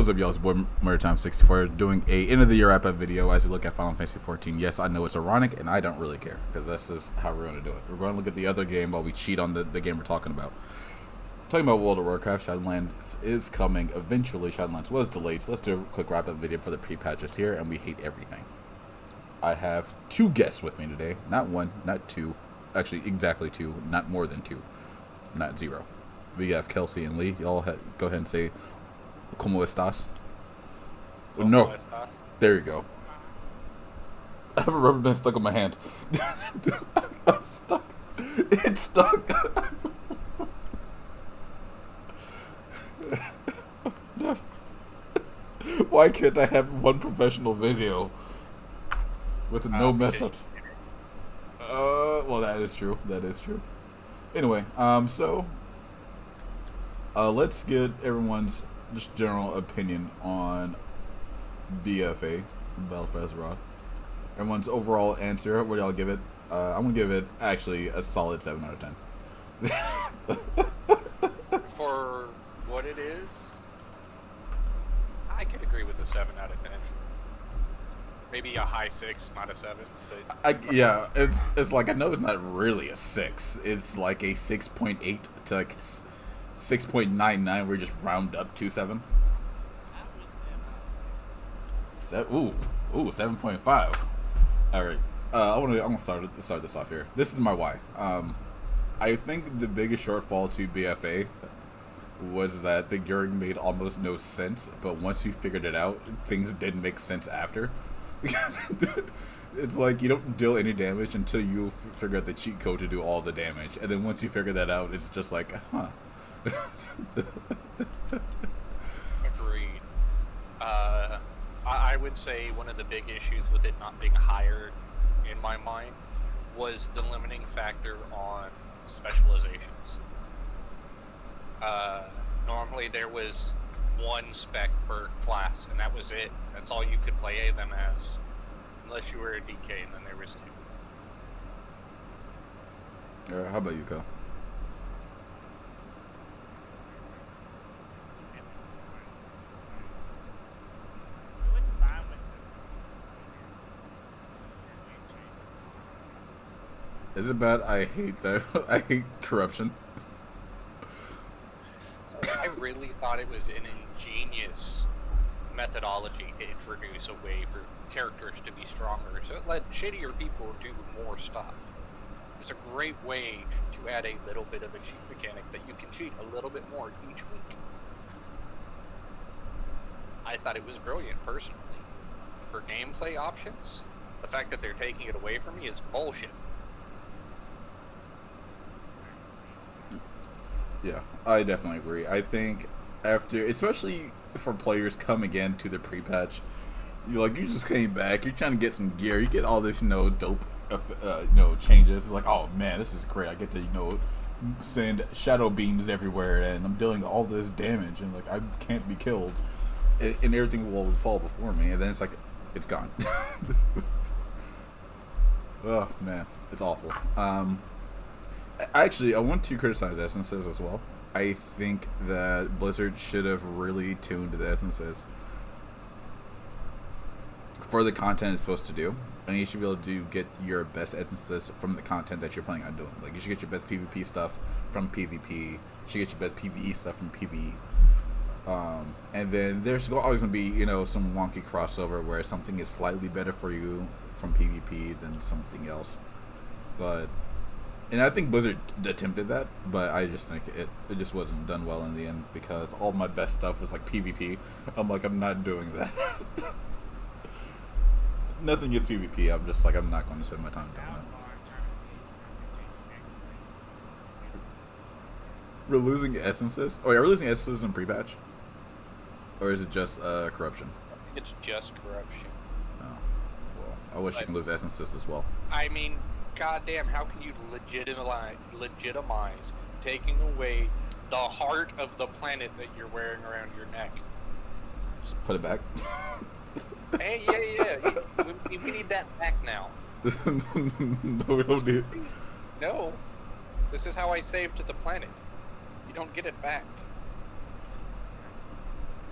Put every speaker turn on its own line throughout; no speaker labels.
What's up, y'all? It's boy MurderTime64 doing a end of the year wrap-up video as we look at Final Fantasy 14. Yes, I know it's ironic, and I don't really care because this is how we're going to do it. We're going to look at the other game while we cheat on the game we're talking about. Talking about World of Warcraft, Shadowlands is coming eventually. Shadowlands was delayed, so let's do a quick wrap-up video for the pre-patches here, and we hate everything. I have two guests with me today. Not one, not two. Actually, exactly two. Not more than two. Not zero. We have Kelsey and Lee. Y'all go ahead and say, ¿Cómo estás?
¿Cómo
No.
estás?
There you go. I have a rubber band stuck on my hand. I'm stuck. It's stuck. Why can't I have one professional video with no mess ups? Well, that is true. That is true. Anyway, let's get everyone's just general opinion on BFA, Battle for Azeroth. Everyone's overall answer. What do y'all give it? I'm gonna give it actually a solid 7 out of 10.
For what it is, I could agree with a 7 out of 10. Maybe a high 6, not a 7. But
Yeah, it's like, I know it's not really a 6. It's like a 6.8 to like 6.99 where you just round up to 7. Ooh, 7.5. All right. I'm gonna start this off here. This is my why. I think the biggest shortfall to BFA was that the gearing made almost no sense, but once you figured it out, things didn't make sense after. It's like you don't deal any damage until you figure out the cheat code to do all the damage, and then once you figure that out, it's just like, huh.
agreed. I would say one of the big issues with it not being higher, in my mind, was the limiting factor on specializations. Normally there was one spec per class, and that was it. That's all you could play them as, unless you were a DK, and then there was 2.
How about you, Kyle? Is it bad? I hate that. I hate corruption.
I really thought it was an ingenious methodology to introduce a way for characters to be stronger, so it let shittier people do more stuff. It's a great way to add a little bit of a cheat mechanic that you can cheat a little bit more each week. I thought it was brilliant, personally. For gameplay options, the fact that they're taking it away from me is bullshit.
Yeah, I definitely agree. I think after, especially for players coming into the pre-patch, you just came back, you're trying to get some gear, you get all this, dope, changes. It's like, oh man, this is great. I get to, send shadow beams everywhere, and I'm dealing all this damage, and like I can't be killed, and everything will fall before me, and then it's like, it's gone. Oh man, it's awful. Actually, I want to criticize essences as well. I think that Blizzard should have really tuned the essences for the content it's supposed to do. And you should be able to get your best essences from the content that you're planning on doing. Like, you should get your best PvP stuff from PvP. You should get your best PvE stuff from PvE. And then there's always going to be, some wonky crossover where something is slightly better for you from PvP than something else. And I think Blizzard attempted that, but I just think it just wasn't done well in the end, because all my best stuff was like PvP. I'm like, I'm not doing that. Nothing is PvP. I'm just like, I'm not going to spend my time doing that. We're losing essences? Oh yeah, we're losing essences in pre-patch? Or is it just corruption?
I think it's just corruption.
Oh, well, I wish you can lose essences as well.
I mean, goddamn, how can you legitimize taking away the heart of the planet that you're wearing around your neck?
Just put it back.
Hey, yeah. We need that back now.
No, we don't need it.
No. This is how I saved the planet. You don't get it back.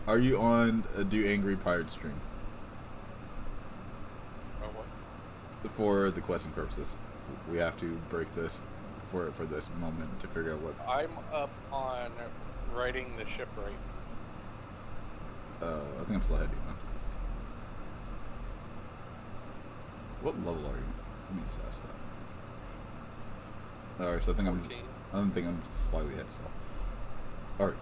Are you on a Do Angry Pirate stream?
Oh, what?
For the questing purposes. We have to break this for this moment to figure out what...
I'm up on writing the shipwright.
I think I'm still ahead of you, man. What level are you? Let me just ask that. Alright, so I think
14.
I don't think I'm slightly ahead still. Alright.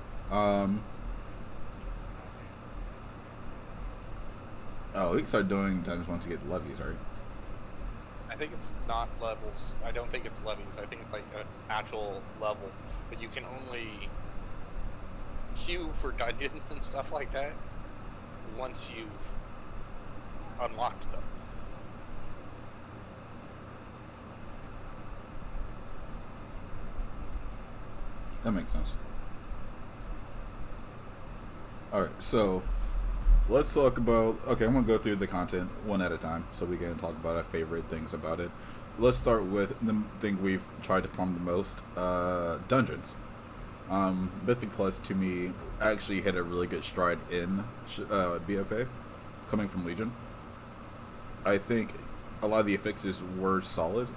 Oh, we can start doing dungeons once you get levies, right?
I think it's not levels. I don't think it's levies. I think it's like an actual level. But you can only queue for dungeons and stuff like that once you've unlocked them.
That makes sense. Alright, so let's talk about... Okay, I'm going to go through the content one at a time so we can talk about our favorite things about it. Let's start with the thing we've tried to farm the most, dungeons. Mythic Plus, to me, actually hit a really good stride in BFA, coming from Legion. I think a lot of the affixes were solid,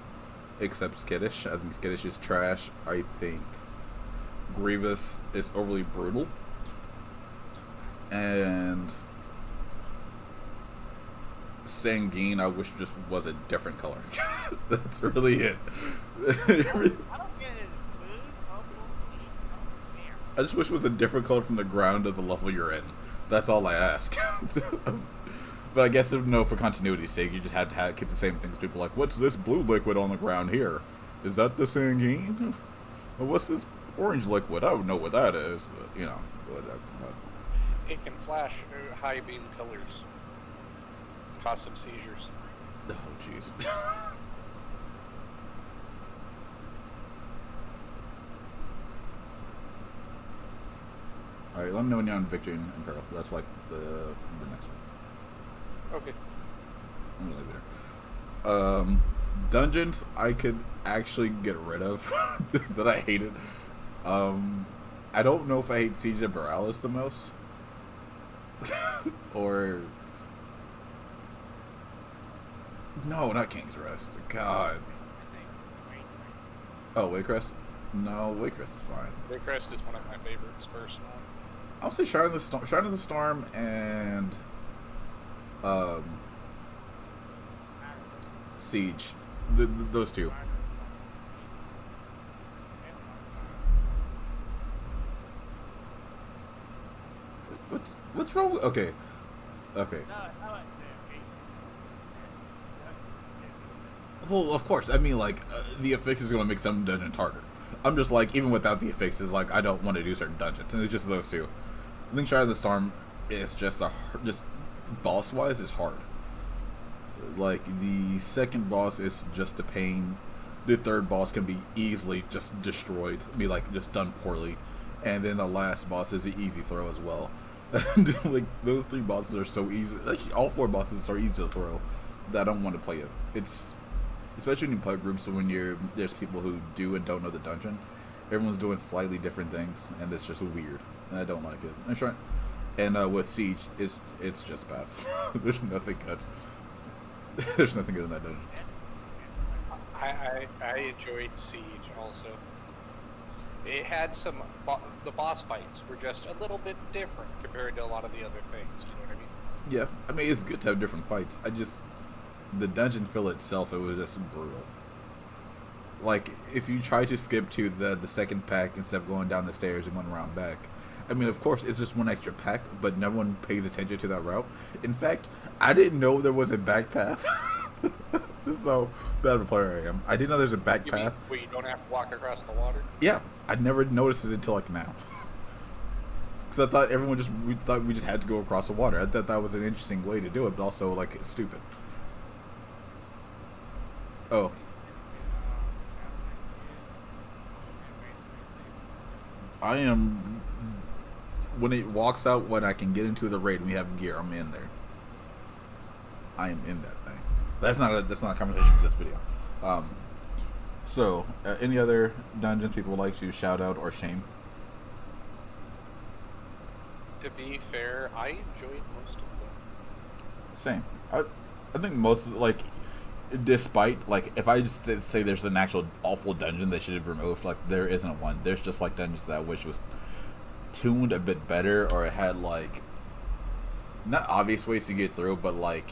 except Skittish. I think Skittish is trash. I think Grievous is overly brutal. And Sanguine, I wish just was a different color. That's really it.
I don't get it.
I just wish it was a different color from the ground of the level you're in. That's all I ask. But I guess, no, for continuity's sake, you just had to keep the same things. People are like, what's this blue liquid on the ground here? Is that the Sanguine? Or what's this orange liquid? I don't know what that is. But, you know, whatever.
It can flash high beam colors. Cause some seizures.
Oh, jeez. Alright, let me know when you're on Victory and Peril. That's like the next one.
Okay.
I'm gonna leave it there. Dungeons I could actually get rid of that I hated. I don't know if I hate Siege of Borealis the most. Or... No, not King's Rest. God. Oh, Waycrest? No, Waycrest is fine.
Waycrest is one of my favorites, personally.
I'll say Shine of the Storm and Siege. Those two. What's wrong with... Okay. Well, of course. I mean, like, the affix is going to make some dungeons harder. I'm just like, even without the affixes, like, I don't want to do certain dungeons, and it's just those two. I think Shadow of the Storm is just boss-wise is hard. Like, the second boss is just a pain. The third boss can be easily just destroyed, like, just done poorly. And then the last boss is an easy throw as well. Like, those three bosses are so easy. Like, all four bosses are easy to throw that I don't want to play it. It's... Especially when you play groups, so when there's people who do and don't know the dungeon, everyone's doing slightly different things, and it's just weird, and I don't like it. I'm trying, and with Siege, it's just bad. There's nothing good. There's nothing good in that dungeon.
I enjoyed Siege also. It had some the boss fights were just a little bit different compared to a lot of the other things. You know what I mean?
Yeah, I mean it's good to have different fights. The dungeon fill itself, it was just brutal. Like, if you try to skip to the second pack instead of going down the stairs and going around back, I mean, of course, it's just one extra pack, but no one pays attention to that route. In fact, I didn't know there was a back path. This is how bad of a player I am. I didn't know there's a back
You
path.
mean where you don't have to walk across the water?
Yeah, I'd never noticed it until, like, now. Because I thought we thought we just had to go across the water. I thought that was an interesting way to do it, but also, like, it's stupid. Oh. I am... When it walks out, when I can get into the raid and we have gear, I'm in there. I am in that thing. That's not a conversation for this video. So, any other dungeons people would like to shout out or shame?
To be fair, I enjoyed most of them.
Same. I think most of, like, despite, like, if I just say there's an actual awful dungeon they should have removed, like, there isn't one. There's just, like, dungeons that I wish was tuned a bit better, or it had, like, not obvious ways to get through, but, like,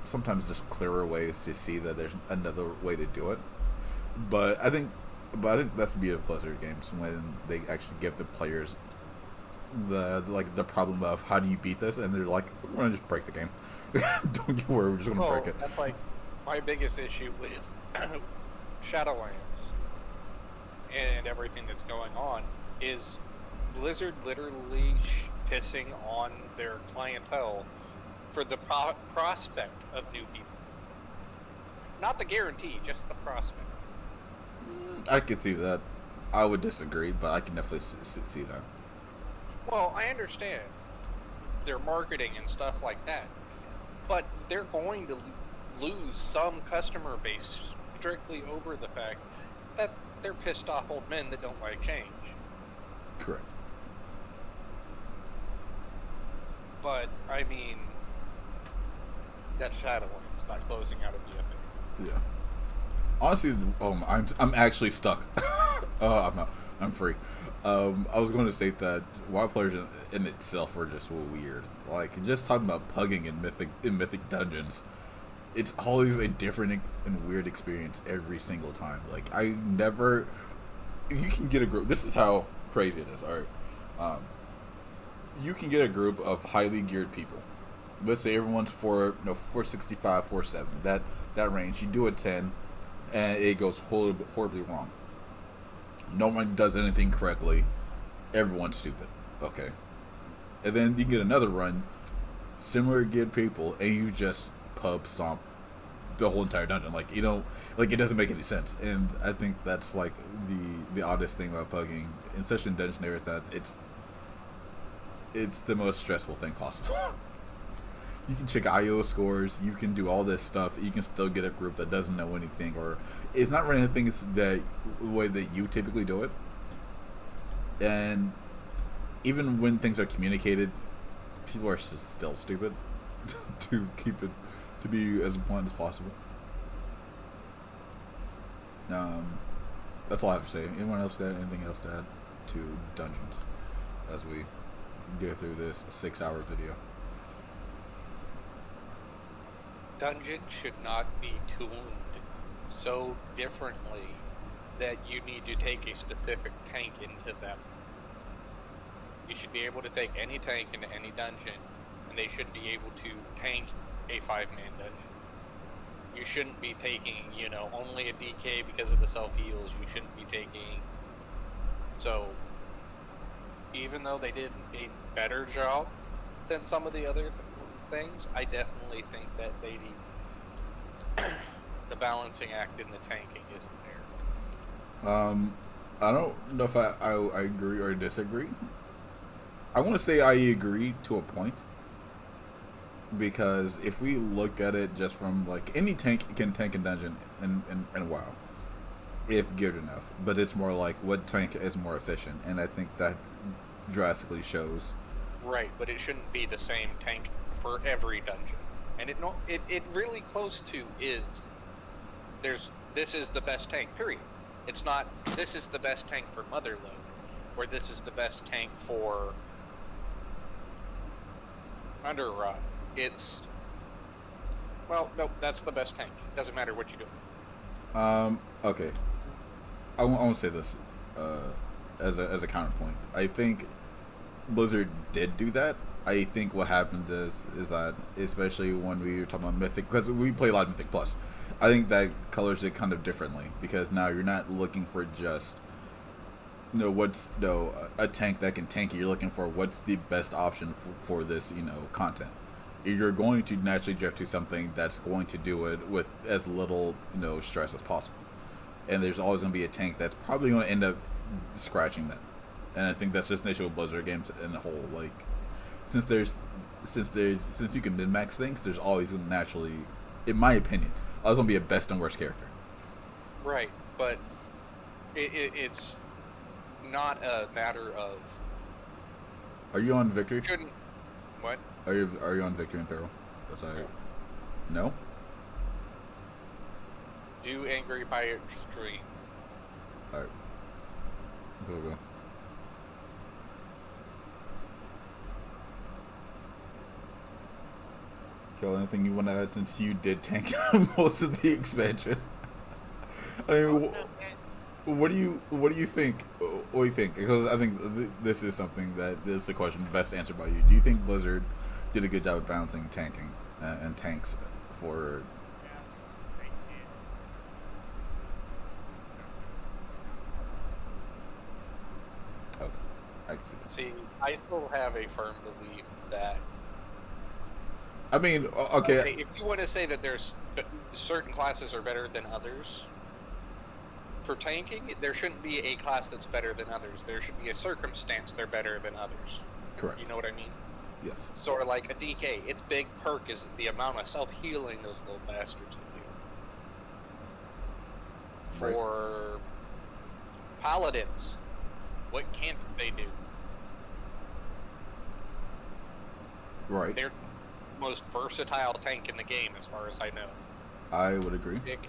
sometimes just clearer ways to see that there's another way to do it. But I think that's the beauty of Blizzard games, when they actually give the players the problem of how do you beat this, and they're like, we're gonna just break the game. Don't get worried, we're just gonna break it.
That's like my biggest issue with Shadowlands and everything that's going on is Blizzard literally pissing on their clientele for the prospect of new people. Not the guarantee, just the prospect.
I could see that. I would disagree, but I can definitely see that.
Well, I understand their marketing and stuff like that, but they're going to lose some customer base strictly over the fact that they're pissed off old men that don't like change.
Correct.
But, I mean, that's Shadowlands, not closing out a BFA.
Yeah. Honestly, I'm actually stuck. I'm not. I'm free. I was going to state that WoW players in itself are just weird. Like, just talking about pugging in mythic dungeons, it's always a different and weird experience every single time. Like, you can get a group. This is how crazy it is. All right, you can get a group of highly geared people. Let's say everyone's 465, 470. That range. You do a 10, and it goes horribly wrong. No one does anything correctly. Everyone's stupid. Okay. And then you get another run, similar geared people, and you just pub stomp the whole entire dungeon. Like, it doesn't make any sense. And I think that's like the oddest thing about pugging, especially in dungeon areas, that it's the most stressful thing possible. You can check IO scores, you can do all this stuff, you can still get a group that doesn't know anything, or it's not running things the way that you typically do it. And even when things are communicated, people are still stupid to be as blunt as possible. That's all I have to say. Anyone else got anything else to add to dungeons as we go through this 6-hour video?
Dungeons should not be tuned so differently that you need to take a specific tank into them. You should be able to take any tank into any dungeon, and they should be able to tank a 5-man dungeon. You shouldn't be taking, only a DK because of the self-heals. You shouldn't be taking... So, even though they did a better job than some of the other things, I definitely think that they need the balancing act in the tanking isn't there.
I don't know if I agree or disagree. I want to say I agree to a point, because if we look at it just from, like, any tank can tank a dungeon in WoW if geared enough, but it's more like what tank is more efficient, and I think that drastically shows.
Right, but it shouldn't be the same tank for every dungeon, and it really close to is this is the best tank, period. It's not this is the best tank for Motherlode, or this is the best tank for Underrot. It's nope, that's the best tank. It doesn't matter what you do.
Okay, I want to say this as a counterpoint. I think Blizzard did do that. I think what happened is that, especially when we were talking about Mythic, because we play a lot of Mythic Plus, I think that colors it kind of differently, because now you're not looking for just a tank that can tank it. You're looking for what's the best option for this content. You're going to naturally drift to something that's going to do it with as little stress as possible, and there's always going to be a tank that's probably going to end up scratching that. And I think that's just an issue with Blizzard games in a whole. Like, since you can min-max things, there's always going to naturally, in my opinion, always going to be a best and worst character.
Right, but it's not a matter of
Are you on victory?
Shouldn't. What?
Are you on victory and peril? That's I. No.
Do Angry Pirate stream.
All right. Go. Kill, anything you want to add since you did tank most of the expansions? I mean, what do you think? What do you think? Because I think this is something that is the question best answered by you. Do you think Blizzard did a good job of balancing tanking and tanks for? Oh, I see.
See, I still have a firm belief that.
I mean, okay.
If you want to say that there's certain classes are better than others, for tanking, there shouldn't be a class that's better than others. There should be a circumstance they're better than others.
Correct.
You know what I mean?
Yes.
Sort of like a DK. Its big perk is the amount of self-healing those little bastards can do.
Right.
For paladins, what can't they do?
Right.
They're the most versatile tank in the game, as far as I know.
I would agree.
Big,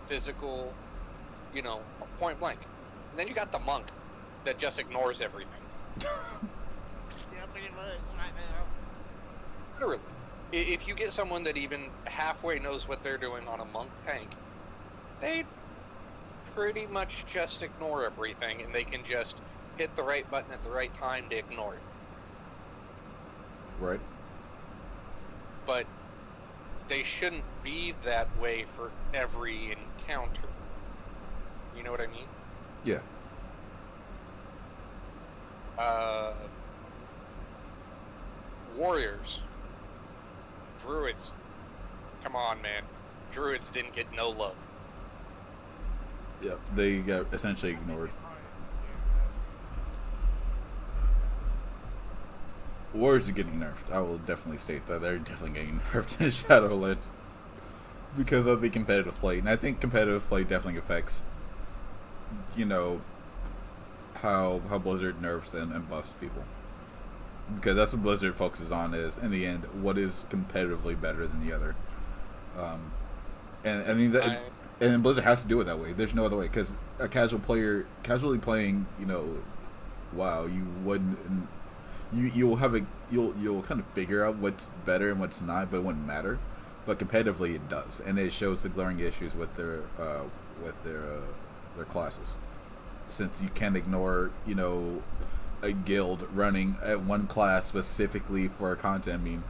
physical, you know, point blank. And then you got the monk that just ignores everything. Literally. If you get someone that even halfway knows what they're doing on a monk tank, they pretty much just ignore everything, and they can just hit the right button at the right time to ignore it.
Right.
But they shouldn't be that way for every encounter. You know what I mean?
Yeah.
Warriors. Druids. Come on, man. Druids didn't get no love.
Yeah, they got essentially ignored. Warriors are getting nerfed. I will definitely state that they're definitely getting nerfed in Shadowlands because of the competitive play, and I think competitive play definitely affects, you know, how Blizzard nerfs and buffs people, because that's what Blizzard focuses on is in the end what is competitively better than the other. And I mean that, and Blizzard has to do it that way. There's no other way, because a casual player casually playing, you know, WoW, you wouldn't. You'll kind of figure out what's better and what's not, but it wouldn't matter. But competitively, it does, and it shows the glaring issues with their classes. Since you can't ignore, you know, a guild running at one class specifically for content. I mean,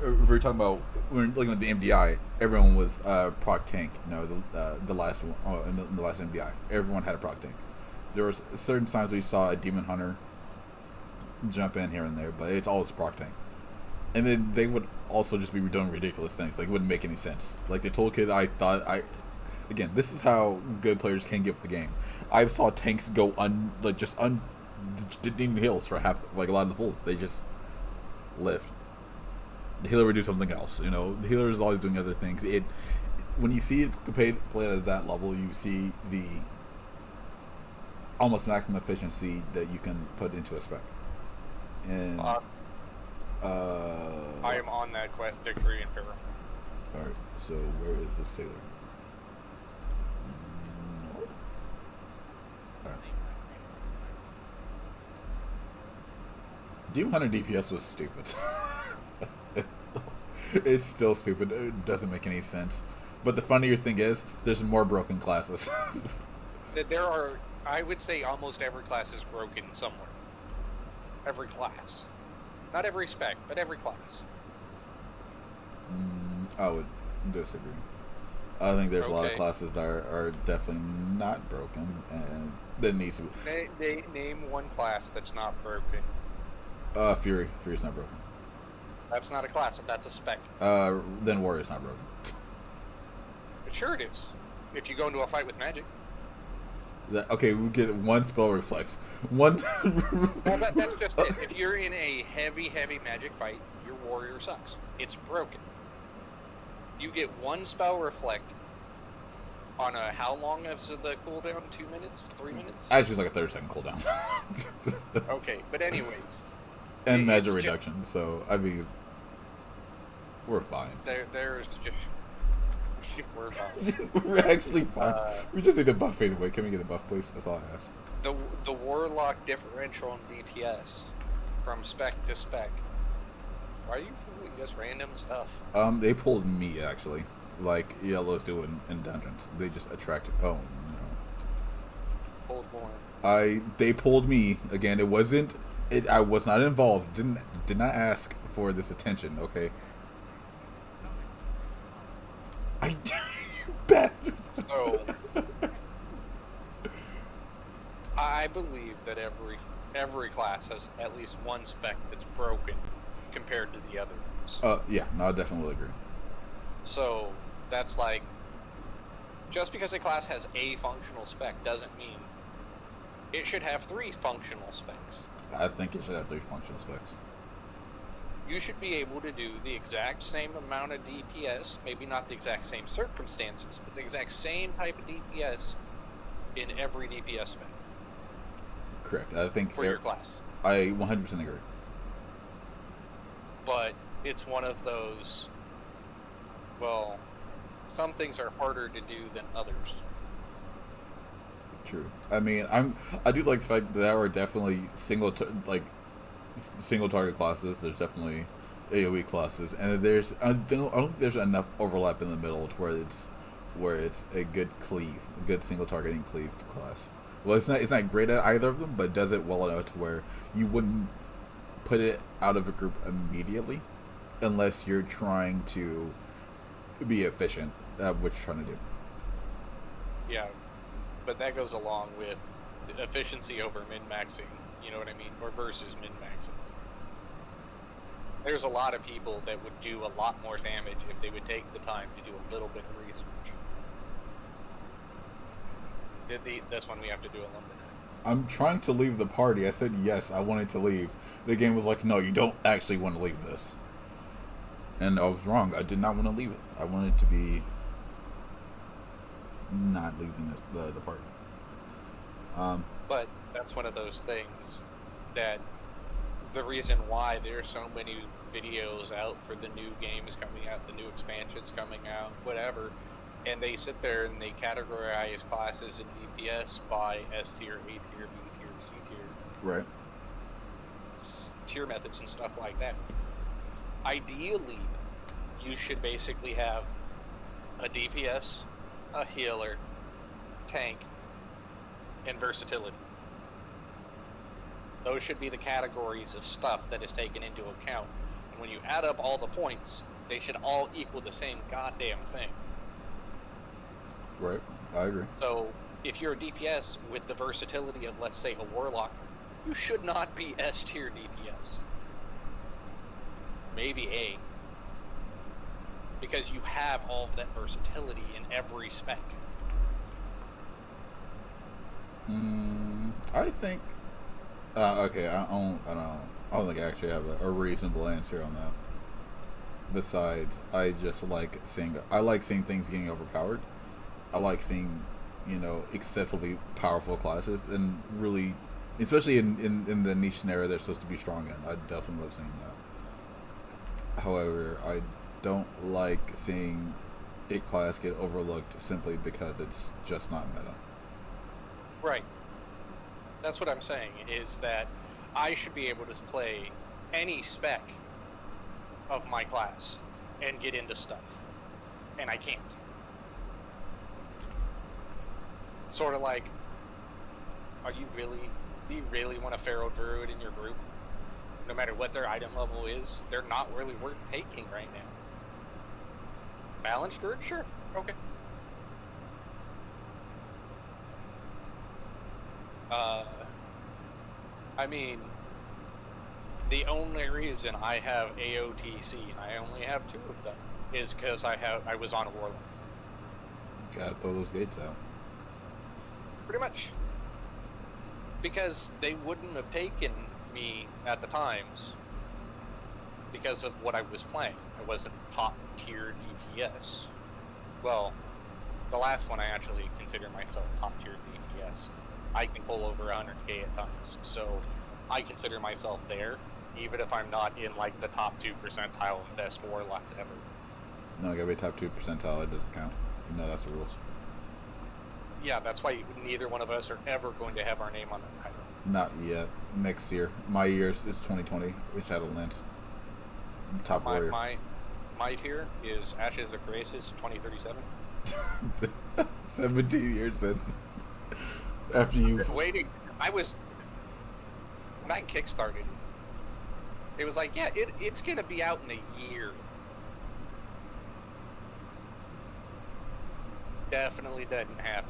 if we're talking about when we're looking at the MDI, everyone was proc tank. You know, the last one in the last MDI, everyone had a proc tank. There was certain times we saw a demon hunter jump in here and there, but it's always proc tank. And then they would also just be doing ridiculous things, like it wouldn't make any sense. Like the toolkit, again, this is how good players can get with the game. I saw tanks go didn't heals for half, like a lot of the pulls. They just lived. The healer would do something else. You know, the healer is always doing other things. When you see it played at that level, you see the almost maximum efficiency that you can put into a spec. And
I am on that victory in peril.
Alright, so where is the sailor? North? Alright. Demon Hunter DPS was stupid. It's still stupid. It doesn't make any sense. But the funnier thing is, there's more broken classes.
There are, I would say, almost every class is broken somewhere. Every class. Not every spec, but every class.
I would disagree. I think there's a lot of classes that are definitely not broken, and that needs to be.
Name one class that's not broken.
Fury. Fury's not broken.
That's not a class, that's a spec.
Then Warrior's not broken.
But sure it is. If you go into a fight with magic.
Okay, we get one spell reflex. One.
Well, that's just it. If you're in a heavy magic fight, your warrior sucks. It's broken. You get one spell reflect on a, how long is the cooldown? 2 minutes? 3 minutes?
Actually, it's like a 30-second cooldown.
Okay, but anyways,
and magic
It's
reduction. So I mean, we're fine.
there's just we're fine.
We're actually fine.
Uh,
We just need the buff fade away. Can we get a buff, please? That's all I ask.
the warlock differential in DPS from spec to spec. Why are you doing just random stuff?
They pulled me actually, like yellows do in dungeons. They just attract. Oh no.
Pulled more.
They pulled me again. It wasn't. I was not involved. Did not ask for this attention. Okay. I bastards.
So I believe that every class has at least one spec that's broken compared to the other ones.
Yeah, no, I definitely agree.
So that's like, just because a class has a functional spec doesn't mean it should have 3 functional specs.
I think it should have 3 functional specs.
You should be able to do the exact same amount of DPS, maybe not the exact same circumstances, but the exact same type of DPS in every DPS spec
Correct. I think
for your class.
I 100% agree.
But it's one of those, well, some things are harder to do than others.
True. I mean, I do like the fact that there are definitely single target classes. There's definitely AOE classes, and I don't think there's enough overlap in the middle to where it's a good single targeting cleaved class. Well, it's not great at either of them, but does it well enough to where you wouldn't put it out of a group immediately, unless you're trying to be efficient at what you're trying to do.
Yeah, but that goes along with efficiency over min-maxing, you know what I mean? Or versus min-maxing. There's a lot of people that would do a lot more damage if they would take the time to do a little bit of research. This one we have to do a London.
I'm trying to leave the party. I said yes, I wanted to leave. The game was like, no, you don't actually want to leave this. And I was wrong. I did not want to leave it. I wanted to be not leaving the party.
But that's one of those things that the reason why there's so many videos out for the new games coming out, the new expansions coming out, whatever, and they sit there and they categorize classes in DPS by S tier, A tier, B tier, C tier.
Right.
Tier methods and stuff like that. Ideally, you should basically have a DPS, a healer, tank, and versatility. Those should be the categories of stuff that is taken into account. And when you add up all the points, they should all equal the same goddamn thing.
Right. I agree.
So, if you're a DPS with the versatility of, let's say, a warlock, you should not be S tier DPS. Maybe A. Because you have all of that versatility in every spec.
I think. Okay, I don't think I actually have a reasonable answer on that. Besides, I like seeing things getting overpowered. I like seeing, excessively powerful classes, and really, especially in the niche scenario they're supposed to be strong in. I definitely love seeing that. However, I don't like seeing a class get overlooked simply because it's just not meta.
Right. That's what I'm saying, is that I should be able to play any spec of my class and get into stuff. And I can't. Sort of like, do you really want a Pharaoh Druid in your group? No matter what their item level is, they're not really worth taking right now. Balanced Druid? Sure. Okay. I mean, the only reason I have AOTC, and I only have 2 of them, is because I was on a Warlock.
Gotta throw those gates out.
Pretty much. Because they wouldn't have taken me at the times because of what I was playing. I wasn't top tier DPS. Well, the last one I actually consider myself top tier DPS. I can pull over 100k at times, so I consider myself there. even if I'm not in like the top 2 percentile of best warlocks ever.
No, gotta be top 2 percentile. It doesn't count. No, that's the rules.
Yeah, that's why neither one of us are ever going to have our name on that title.
Not yet. Next year. My year is 2020 with Shadowlands. Top warrior.
My tier is Ashes of Graces 2037.
17 years in. After you
waiting, when I kickstarted, it was like, yeah, it's gonna be out in a year. Definitely didn't happen.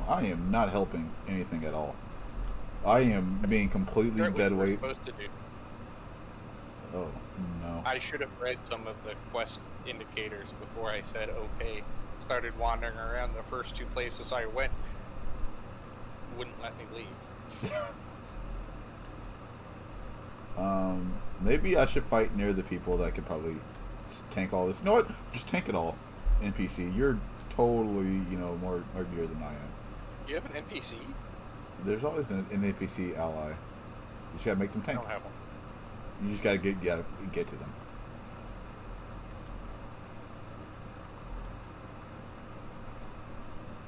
I am not helping anything at all. I am being completely dead weight.
Supposed to do.
Oh no!
I should have read some of the quest indicators before I said okay. Started wandering around. The first 2 places I went wouldn't let me leave.
Maybe I should fight near the people that could probably tank all this. You know what? Just tank it all. NPC, you're totally, more gear than I am.
You have an NPC?
There's always an NPC ally. You just gotta make them tank.
I don't have one.
You just gotta get to them.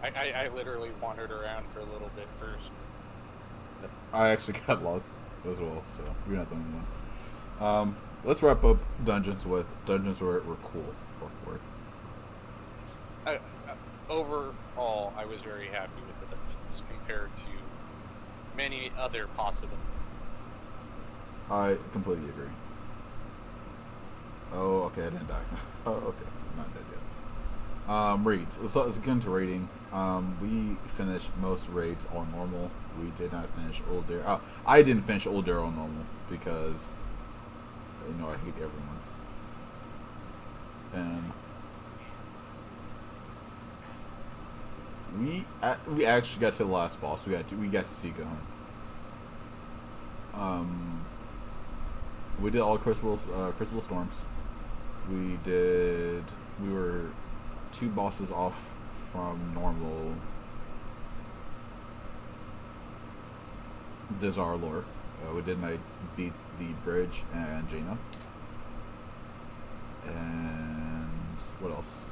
I literally wandered around for a little bit first.
I actually got lost as well, so you're not the only one. Let's wrap up dungeons with dungeons were cool.
Overall, I was very happy with the dungeons compared to many other possible.
I completely agree. Oh, okay, I didn't die. Oh, okay, I'm not dead yet. Raids. Let's get into raiding. We finished most raids on normal. We did not finish Old Dare. I didn't finish Old Dare on normal because, I hate everyone. And we actually got to the last boss. We got to see Gohan. We did all Crucible Storms. We were 2 bosses off from normal Dazarlor. We did not beat the bridge and Jaina. And what else?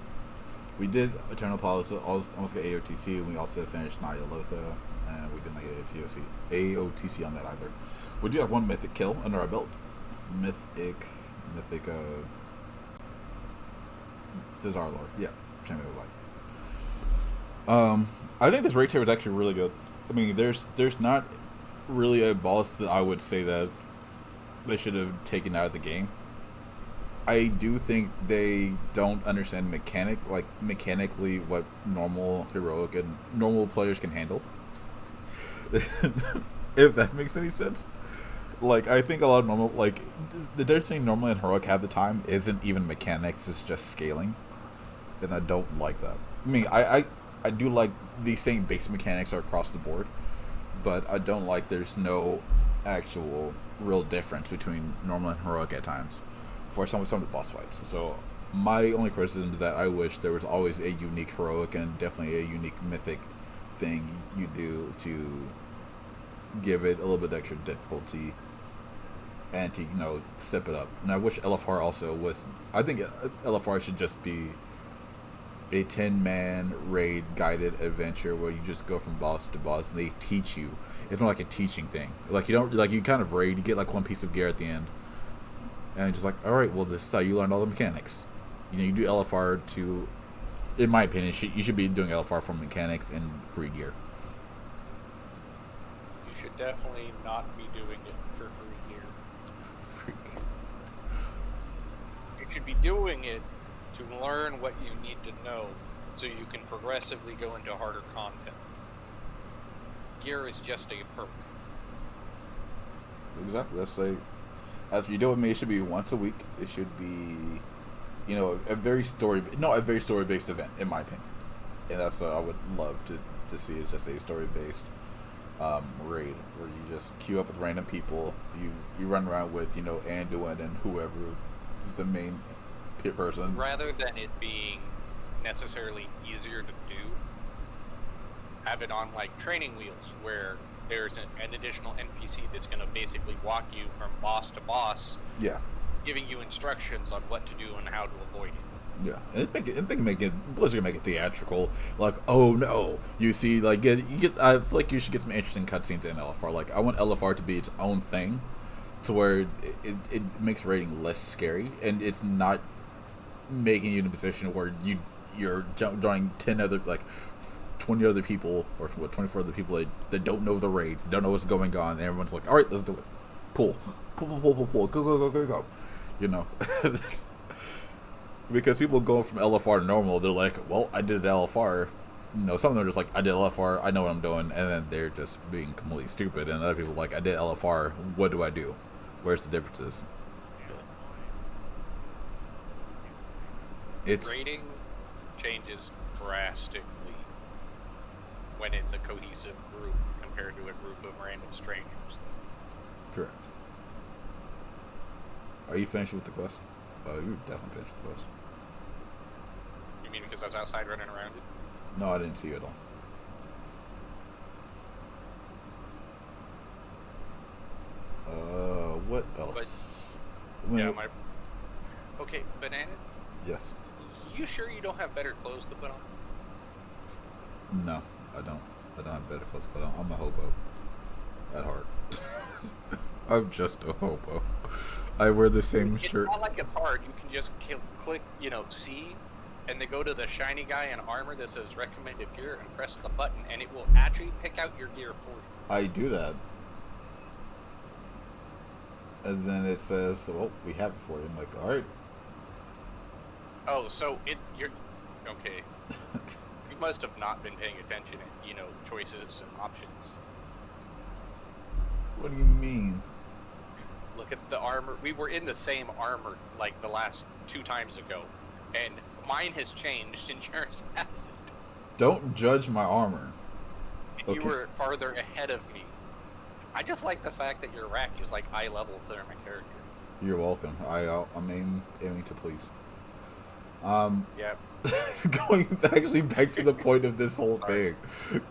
We did Eternal Palace, almost got AOTC, and we also finished Naya Loka, and we did not get AOTC on that either. We do have 1 mythic kill under our belt. Mythic Dazarlor. Yeah, Champion of Light. I think this raid tier was actually really good. I mean, there's not really a boss that I would say that they should have taken out of the game. I do think they don't understand mechanically what normal heroic and normal players can handle. If that makes any sense. I think a lot of normal, the difference between normal and heroic half the time isn't even mechanics, it's just scaling. And I don't like that. I mean, I do like the same base mechanics are across the board, but I don't like there's no actual real difference between normal and heroic at times for some of the boss fights. So my only criticism is that I wish there was always a unique heroic and definitely a unique mythic thing you do to give it a little bit extra difficulty and to step it up. And I wish LFR also was. I think LFR should just be a 10-man raid guided adventure where you just go from boss to boss and they teach you. It's more like a teaching thing. You kind of raid, you get 1 piece of gear at the end, and just all right, well, this is how you learned all the mechanics. You do LFR to, in my opinion, you should be doing LFR for mechanics and free gear.
You should definitely not be doing it for free gear. You should be doing it to learn what you need to know so you can progressively go into harder content. Gear is just a perk.
Exactly. That's after you do it with me, it should be once a week. It should be, a very story-based event, in my opinion. And that's what I would love to see, is just a story-based raid where you just queue up with random people. You run around with, Anduin and whoever is the main person.
Rather than it being necessarily easier to do, have it on training wheels where there's an additional NPC that's going to basically walk you from boss to boss,
Yeah.
giving you instructions on what to do and how to avoid it.
Yeah, and they can make it. Blizzard can make it theatrical. Like, oh no, you see, like, you get. I feel like you should get some interesting cutscenes in LFR. Like, I want LFR to be its own thing, to where it makes raiding less scary, and it's not making you in a position where you're joining 10 other, like, 20 other people, or what, 24 other people that don't know the raid, don't know what's going on, and everyone's like, all right, let's do it. Pull, go. You know. Because people go from LFR to normal, they're like, well, I did LFR. You know, some of them are just like, I did LFR, I know what I'm doing, and then they're just being completely stupid. And other people are like, I did LFR, what do I do? Where's the differences? It's
Rating changes drastically when it's a cohesive group compared to a group of random strangers.
correct. Are you finished with the quest? Oh, you're definitely finished with the quest.
You mean because I was outside running around it?
No, I didn't see you at all. What else?
Yeah, my... Okay, Banana,
Yes.
you sure you don't have better clothes to put on?
No, I don't. I don't have better clothes to put on. I'm a hobo. At heart. I'm just a hobo. I wear the same shirt.
It's not like it's hard. You can just click, C, and then go to the shiny guy in armor that says recommended gear and press the button, and it will actually pick out your gear for you.
I do that. And then it says, well, we have it for you. I'm like, alright.
Oh, so you're... Okay. You must have not been paying attention at, choices and options.
What do you mean?
Look at the armor. We were in the same armor, like, the last 2 times ago. And mine has changed and yours hasn't.
Don't judge my armor.
And you were farther ahead of me. I just like the fact that your rack is, like, eye level for my character.
You're welcome. I'm aiming to please.
Yeah.
Going actually back to the point of this whole thing.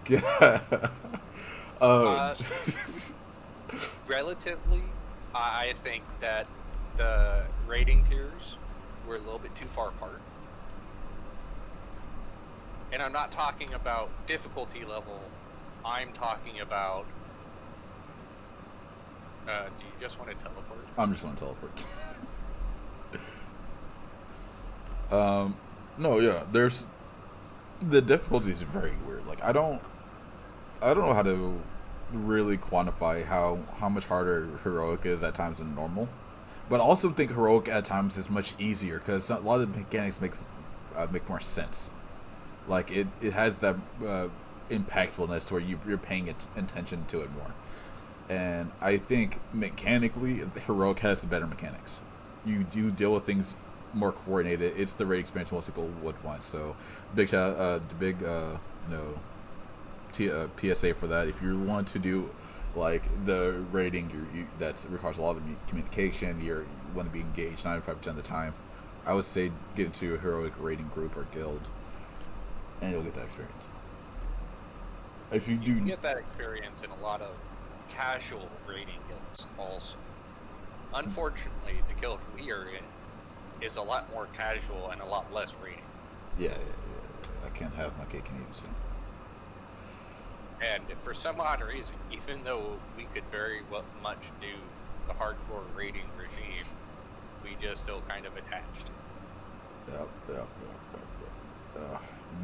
Yeah.
Relatively, I think that the rating tiers were a little bit too far apart. And I'm not talking about difficulty level, I'm talking about... do you just want to teleport?
I'm just going to teleport. No, yeah, there's... The difficulty is very weird. Like, I don't know how to really quantify how much harder heroic is at times than normal, but I also think heroic at times is much easier because a lot of the mechanics make more sense. Like it has that impactfulness to where you're paying attention to it more, and I think mechanically heroic has the better mechanics. You do deal with things more coordinated. It's the raid experience most people would want. So big shout PSA for that. If you want to do like the raiding, that requires a lot of communication. You want to be engaged 95% of the time. I would say get into a heroic raiding group or guild, and you'll get that experience. If you do,
can get that experience in a lot of casual raiding guilds also. Unfortunately, the guild we are in is a lot more casual and a lot less raiding.
Yeah. I can't have my cake and eat it soon.
And for some odd reason, even though we could very much do the hardcore raiding regime, we just feel kind of attached.
Yep.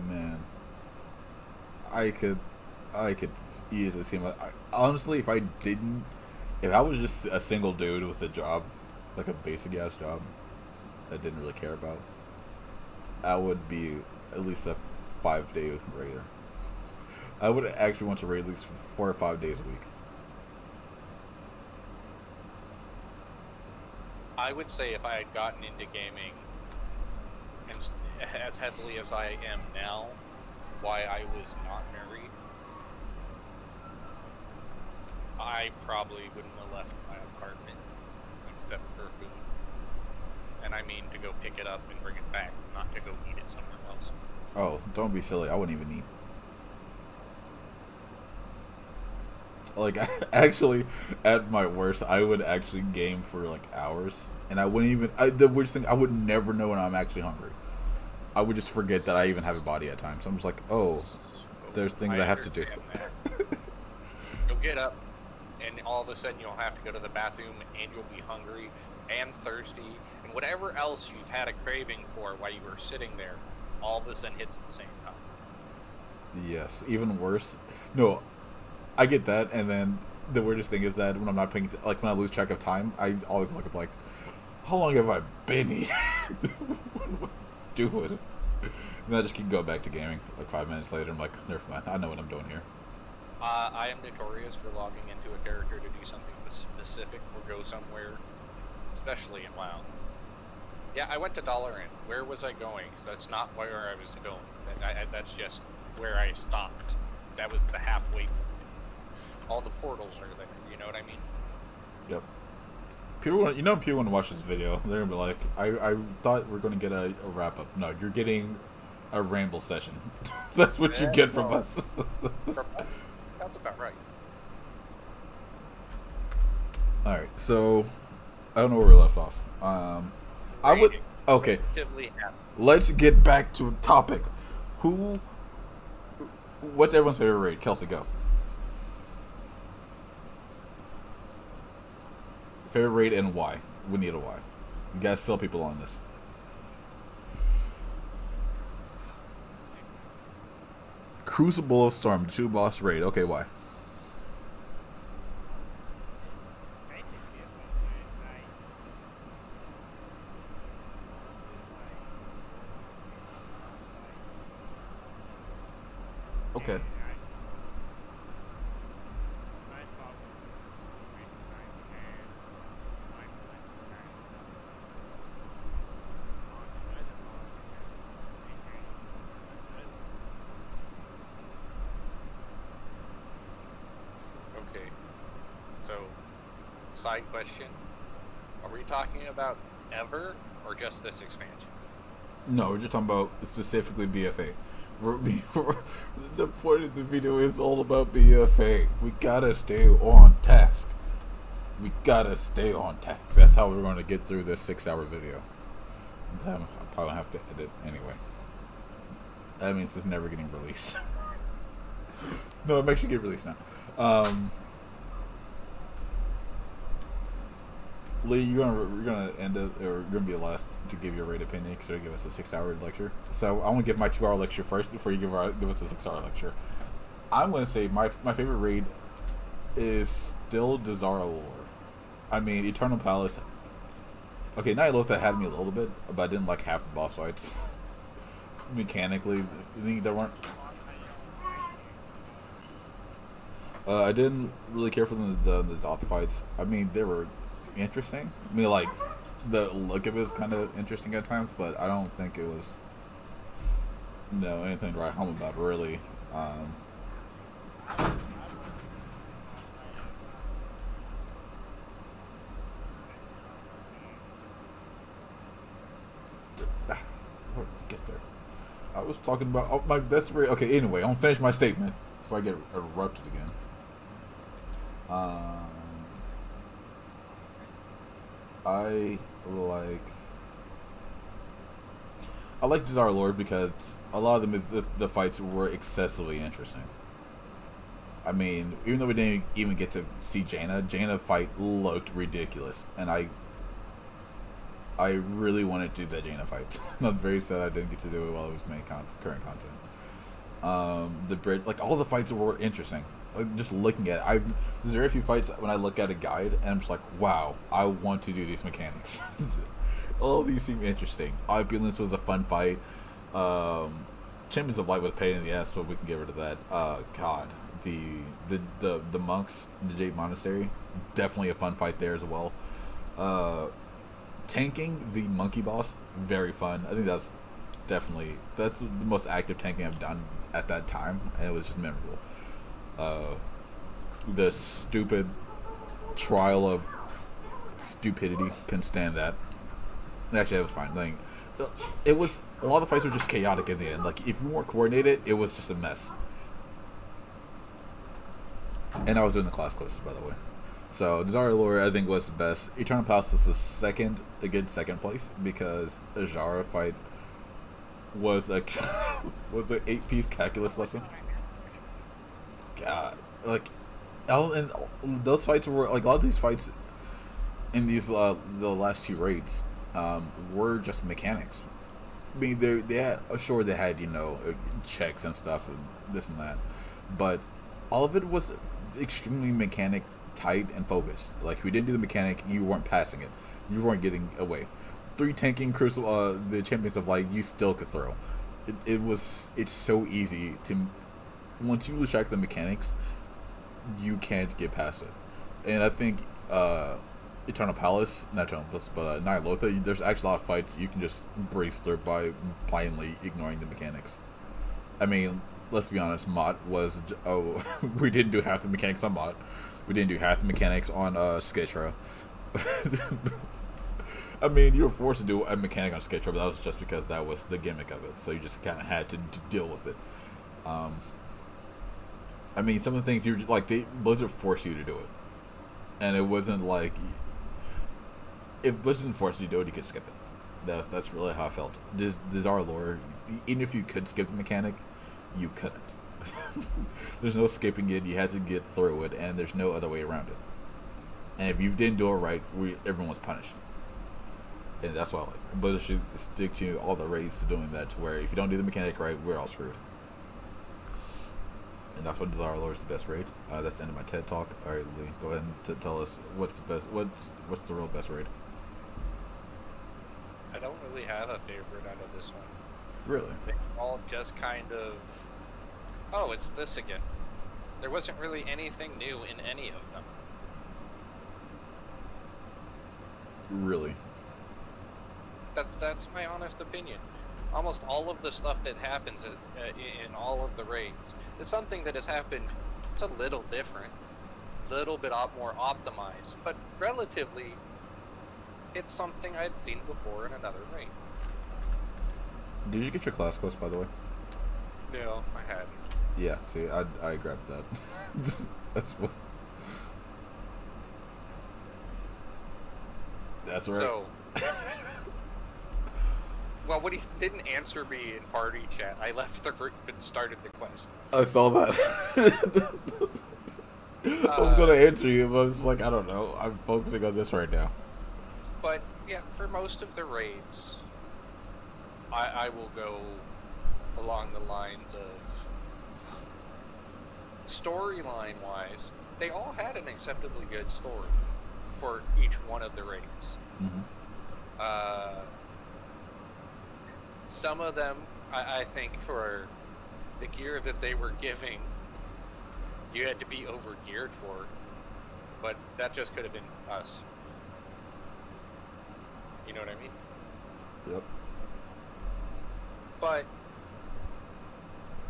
Man, I could easily see honestly, if I was just a single dude with a job, like a basic ass job, that I didn't really care about, I would be at least a 5-day raider. I would actually want to raid at least 4 or 5 days a week.
I would say if I had gotten into gaming and as heavily as I am now, why I was not married, I probably wouldn't have left my apartment except for food. And I mean to go pick it up and bring it back, not to go eat it somewhere else.
Oh, don't be silly. I wouldn't even eat. Like, actually, at my worst, I would actually game for like hours, and I wouldn't even. The weirdest thing, I would never know when I'm actually hungry. I would just forget that I even have a body at times. So I'm just like, oh, there's things I have to do.
That. You'll get up, and all of a sudden you'll have to go to the bathroom, and you'll be hungry and thirsty, and whatever else you've had a craving for while you were sitting there, all of a sudden hits at the same time.
Yes, even worse. No, I get that, and then the weirdest thing is that when I'm not paying, like when I lose track of time, I always look up like, how long have I been here? What do it? And I just keep going back to gaming. Like 5 minutes later, I'm like, never mind. I know what I'm doing here.
I am notorious for logging into a character to do something specific or go somewhere, especially in WoW. Yeah, I went to Dollar Inn. Where was I going? Because that's not where I was going. That's just where I stopped. That was the halfway point. All the portals are there. You know what I mean?
Yep. People want to watch this video. They're gonna be like, I thought we're gonna get a wrap up. No, you're getting a ramble session. That's what you get from us.
From us? Sounds about right.
All right, so I don't know where we left off. I would okay. Let's get back to a topic. What's everyone's favorite raid? Kelsey, go. Favorite raid and why? We need a why. You guys sell people on this. Crucible of Storm, 2 boss raid. Okay, why? Okay.
Okay. So, side question. Are we talking about ever or just this expansion?
No, we're just talking about specifically BFA. The point of the video is all about BFA. We gotta stay on task. We gotta stay on task. That's how we're going to get through this 6-hour video. Then I'll probably have to edit anyway. That means it's never getting released. No, it makes you get released now. Lee, you're gonna end it, or you're gonna be the last to give your raid opinion, because you're gonna give us a 6-hour lecture. So I want to give my 2-hour lecture first before you give us a 6-hour lecture. I'm gonna say my favorite raid is still Dazara Lore. I mean, Eternal Palace. Okay, Nyalotha had me a little bit, but I didn't like half the boss fights. Mechanically, there weren't. I didn't really care for the Zoth fights. I mean, they were interesting. I mean, like, the look of it was kind of interesting at times, but I don't think it was anything to write home about, really. Get there. I was talking about my best raid. Okay, anyway, I'm gonna finish my statement before I get erupted again. I like Desire Lord because a lot of the fights were excessively interesting. I mean, even though we didn't even get to see Jaina fight looked ridiculous, and I really wanted to do that Jaina fight. I'm very sad I didn't get to do it while I was making current content. The bridge, like, all the fights were interesting. Like, just looking at it, there's very few fights when I look at a guide and I'm just like, wow, I want to do these mechanics. All of these seem interesting. Opulence was a fun fight. Champions of Light was a pain in the ass, but we can get rid of that. God, the monks in the Jade Monastery, definitely a fun fight there as well. Tanking the monkey boss, very fun. I think that's the most active tanking I've done at that time, and it was just memorable. The stupid trial of stupidity, couldn't stand that. Actually, that was fine. Like, it was, a lot of the fights were just chaotic in the end. Like, if you weren't coordinated, it was just a mess. And I was doing the class quiz, by the way. So Zara Lore, I think, was the best. Eternal Palace was a good second place, because the Zara fight was a was an 8-piece calculus lesson. God, like, and those fights were like, a lot of these fights in these the last two raids were just mechanics. I mean, they had, sure, they had, checks and stuff and this and that, but all of it was extremely mechanic tight and focused. Like, if you didn't do the mechanic, you weren't passing it, you weren't getting away. 3 tanking Crucible, the Champions of Light, you still could throw. It's so easy to, once you lose track of the mechanics, you can't get past it. And I think Eternal Palace, not Eternal Palace, but Nyalotha, there's actually a lot of fights you can just breeze through by blindly ignoring the mechanics. I mean, let's be honest, Mott was, we didn't do half the mechanics on Mott. We didn't do half the mechanics on Skitra. I mean, you were forced to do a mechanic on Skitra, but that was just because that was the gimmick of it. So you just kind of had to deal with it. I mean, some of the things you were just, like, Blizzard forced you to do it, and it wasn't like, if Blizzard forced you to do it, you could skip it. That's really how I felt. This our lore, even if you could skip the mechanic, you couldn't. There's no skipping it. You had to get through it, and there's no other way around it. And if you didn't do it right, everyone was punished. And that's why I like Blizzard should stick to all the raids to doing that, to where if you don't do the mechanic right, we're all screwed. And that's what Desire Lore is the best raid. That's the end of my TED talk. All right, Lee, go ahead and tell us what's the best. What's the real best raid?
I don't really have a favorite out of this one.
Really?
They all just kind of, oh, it's this again. There wasn't really anything new in any of them.
Really?
That's my honest opinion. Almost all of the stuff that happens in all of the raids is something that has happened. It's a little different, little bit more optimized, but relatively, it's something I'd seen before in another raid.
Did you get your class quest, by the way?
No, I hadn't.
Yeah. See, I grabbed that. That's what. That's right.
So. Well, when he didn't answer me in party chat, I left the group and started the quest.
I saw that. I was going to answer you, but I was like, I don't know. I'm focusing on this right now.
But, yeah, for most of the raids, I will go along the lines of storyline-wise, they all had an acceptably good story for each one of the raids.
Mm-hmm.
Some of them, I think, for the gear that they were giving, you had to be over-geared for, but that just could have been us. You know what I mean?
Yep.
But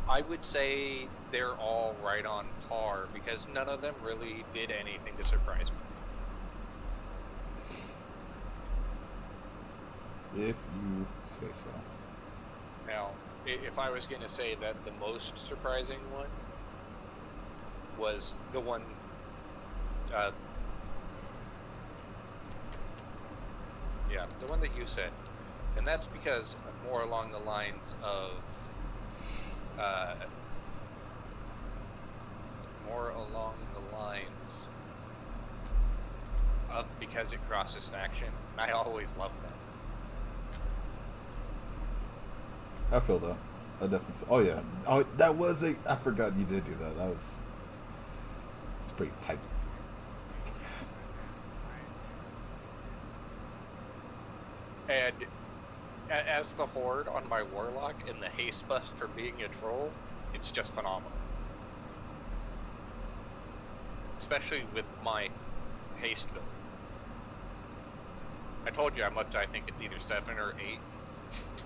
I would say they're all right on par, because none of them really did anything to surprise me.
If you say so.
Now, if I was going to say that the most surprising one was the one, the one that you said, and that's because more along the lines of, because it crosses an action. I always love that.
I feel that. I definitely feel. Oh yeah. Oh, that was a. I forgot you did do that. That was. It's pretty tight.
And as the Horde on my Warlock and the haste buff for being a troll, it's just phenomenal. Especially with my haste build. I told you I'm up to, I think it's either 7 or 8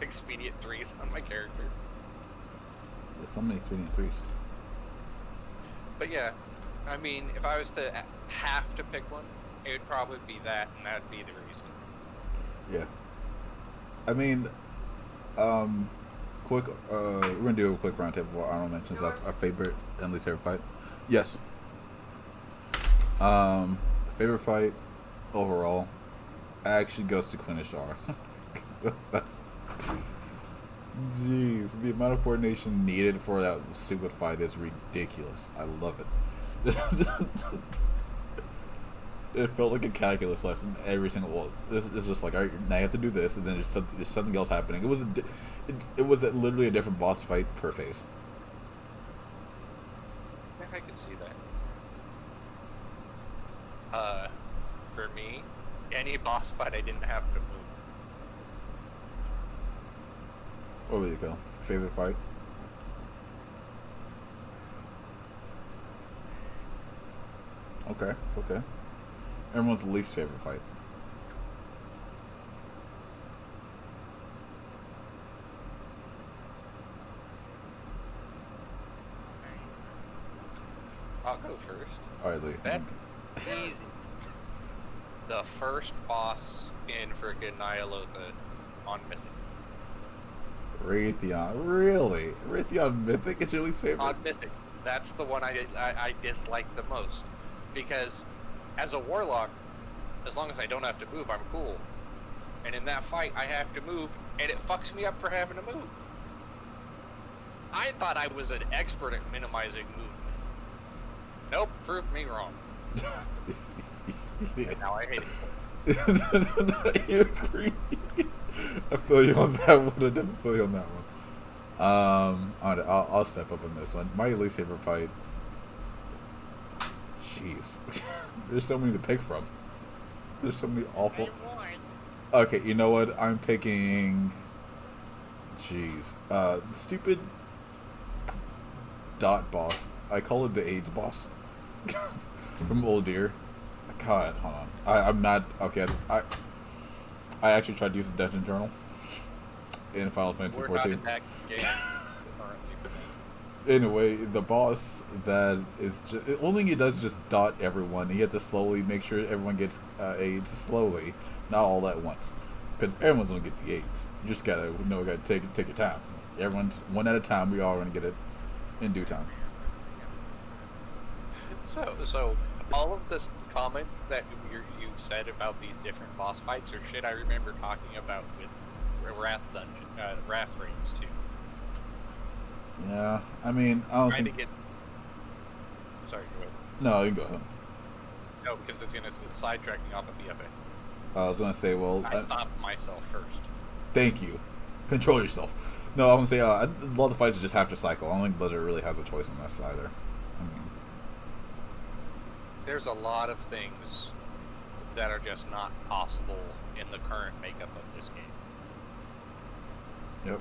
expedient 3s on my character.
There's so many expedient 3s.
But yeah, I mean, if I was to have to pick one, it would probably be that, and that would be the reason.
Yeah. I mean, quick, we're gonna do a quick roundtable of honorable mentions of our favorite and least favorite fight. Yes. Favorite fight overall actually goes to Quinishar. Jeez, the amount of coordination needed for that stupid fight is ridiculous. I love it. It felt like a calculus lesson every single. Well, it's just like, all right, now you have to do this, and then there's something else happening. It was literally a different boss fight per phase.
I could see that. For me, any boss fight I didn't have to move.
Where would you go? Favorite fight? Okay, okay. Everyone's least favorite fight.
I'll go first.
All right, Lee.
That easy. The first boss in freaking Nyalotha on Mythic.
Raytheon, really? Raytheon Mythic is your least favorite?
On Mythic. That's the one I dislike the most. Because as a warlock, as long as I don't have to move, I'm cool. And in that fight, I have to move, and it fucks me up for having to move. I thought I was an expert at minimizing movement. Nope, proved me wrong. And now I hate it.
You agree? I feel you on that one. I definitely feel you on that one. I'll step up on this one. My least favorite fight. Jeez, there's so many to pick from. There's so many awful. Okay, you know what? I'm picking. Jeez, stupid dot boss. I call it the AIDS boss from Old Deer. God, hold on. I'm not okay. I actually tried to use the Dungeon Journal in Final Fantasy
We're
14.
not in that game currently.
Anyway, the boss that is just, the only thing he does is just dot everyone. You have to slowly make sure everyone gets AIDS slowly, not all at once, because everyone's gonna get the AIDS. You just gotta take your time. Everyone's one at a time. We all gonna get it in due time.
So all of this comments that you said about these different boss fights are shit I remember talking about with Wrath Dungeon, Wrath Raids too.
Yeah, I mean, I don't
Trying
think.
to get. Sorry, go ahead.
No, you can go ahead.
No, because it's sidetracking off of BFA.
I was gonna say, well,
I stopped myself first.
thank you. Control yourself. No, I'm gonna say a lot of the fights just have to cycle. I don't think Blizzard really has a choice on this either. I mean,
There's a lot of things that are just not possible in the current makeup of this game.
yep.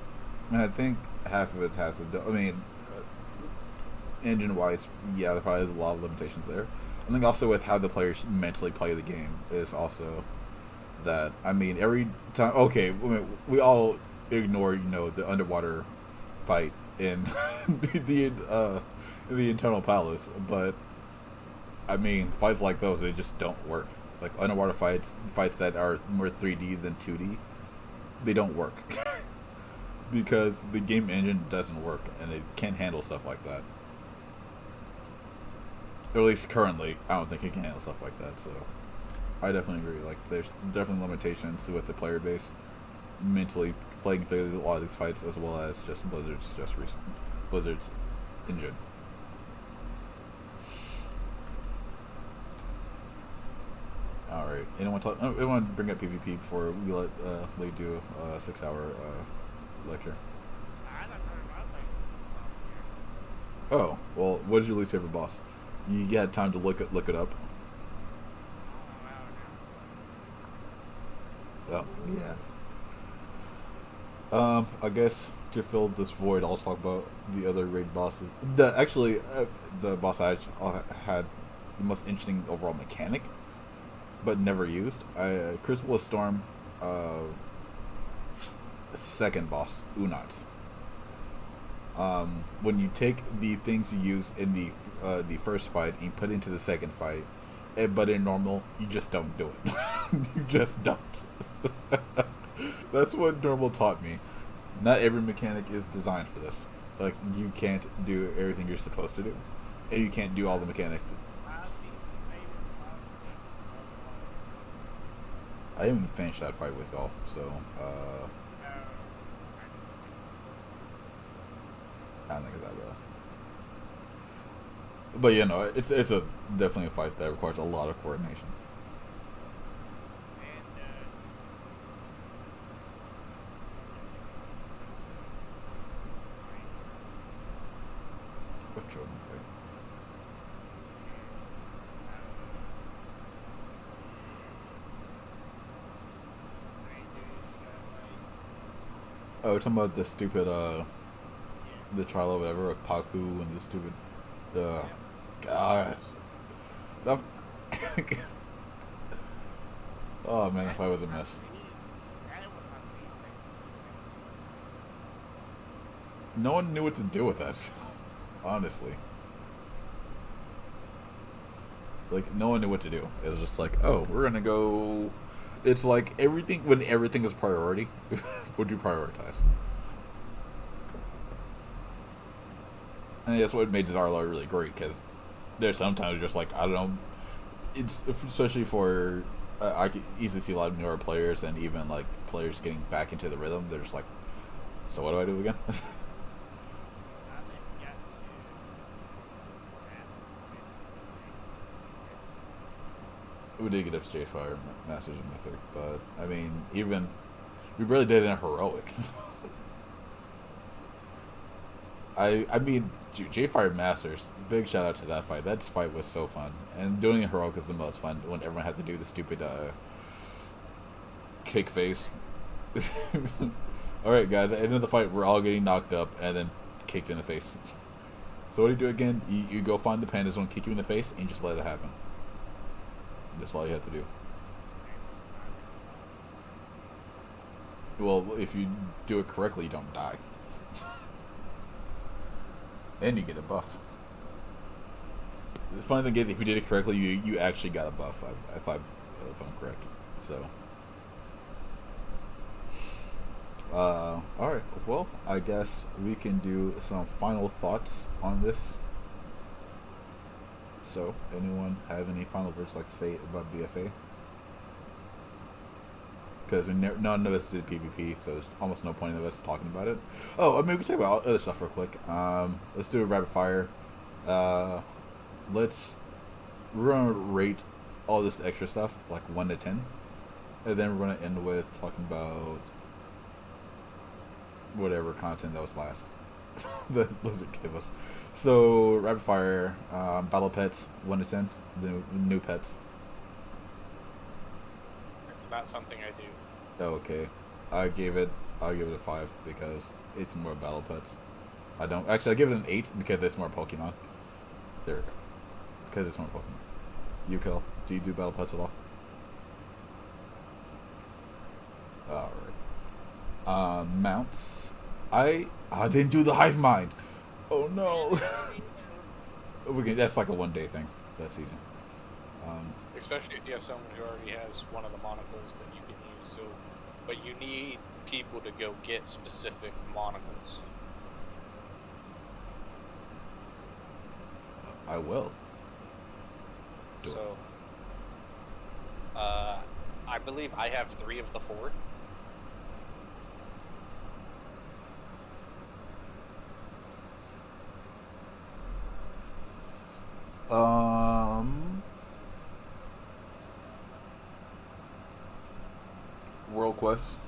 And I think half of it has to do. I mean, engine-wise, yeah, there probably is a lot of limitations there. I think also with how the players mentally play the game is also that. I mean, every time. Okay, we all ignore the underwater fight in the Eternal Palace, but I mean, fights like those, they just don't work. Like underwater fights that are more 3D than 2D, they don't work. Because the game engine doesn't work, and it can't handle stuff like that. Or at least currently, I don't think it can handle stuff like that, so I definitely agree. Like, there's definitely limitations with the player base mentally playing through a lot of these fights, as well as just Blizzard's engine. Alright, anyone bring up PvP before we let Lee do a 6-hour lecture? Oh, well, what is your least favorite boss? You had time to look it up. Oh, yeah. I guess to fill this void, I'll talk about the other raid bosses. The boss I had the most interesting overall mechanic, but never used. Crucible of Storm, second boss, Unats. When you take the things you use in the first fight and you put it into the second fight, but in normal, you just don't do it. You just don't. That's what normal taught me. Not every mechanic is designed for this. Like, you can't do everything you're supposed to do, and you can't do all the mechanics. I didn't even finish that fight with y'all, so I don't think it's that bad. But you know, it's a definitely a fight that requires a lot of coordination. What children fight? Oh, we're talking about the stupid the trial or whatever of Paku and the stupid the God. That, oh man, that fight was a mess. No one knew what to do with that. Honestly. Like, no one knew what to do. It was just like, oh, we're gonna go. It's like everything, when everything is priority, what do you prioritize? And that's what made Zarla really great, because there's sometimes just like, I don't know, it's especially for, I can easily see a lot of newer players and even like players getting back into the rhythm. They're just like, so what do I do again? We did get up to J-Fire Masters and Mythic, but I mean, even we barely did it in heroic. I mean, J-Fire Masters. Big shout out to that fight. That fight was so fun, and doing a heroic is the most fun when everyone had to do the stupid kick face. All right, guys. At the end of the fight, we're all getting knocked up and then kicked in the face. So what do you do again? You go find the pandas one, kick you in the face, and just let it happen. That's all you have to do. Well, if you do it correctly, you don't die. And you get a buff. The funny thing is, if you did it correctly, you actually got a buff, if I'm correct. So, alright, well, I guess we can do some final thoughts on this. So, anyone have any final words like to say about BFA? Because none of us did PvP, so there's almost no point of us talking about it. Oh, I mean, we can talk about other stuff real quick. Let's do a rapid fire. We're gonna rate all this extra stuff like 1 to 10, and then we're gonna end with talking about whatever content that was last that Blizzard gave us. So rapid fire, battle pets 1 to 10, the new pets.
It's not something I do.
Oh, okay. I'll give it a 5 because it's more battle pets. I give it an 8 because it's more Pokemon. There we go. Because it's more Pokemon. You kill. Do you do battle pets at all? Alright. Mounts. I didn't do the hive mind. Oh no. That's like a 1-day thing. That's easy.
Especially if you have someone who already has one of the monocles that you can use. So, but you need people to go get specific monocles.
I will.
So, I believe I have 3 of the 4.
World Quest.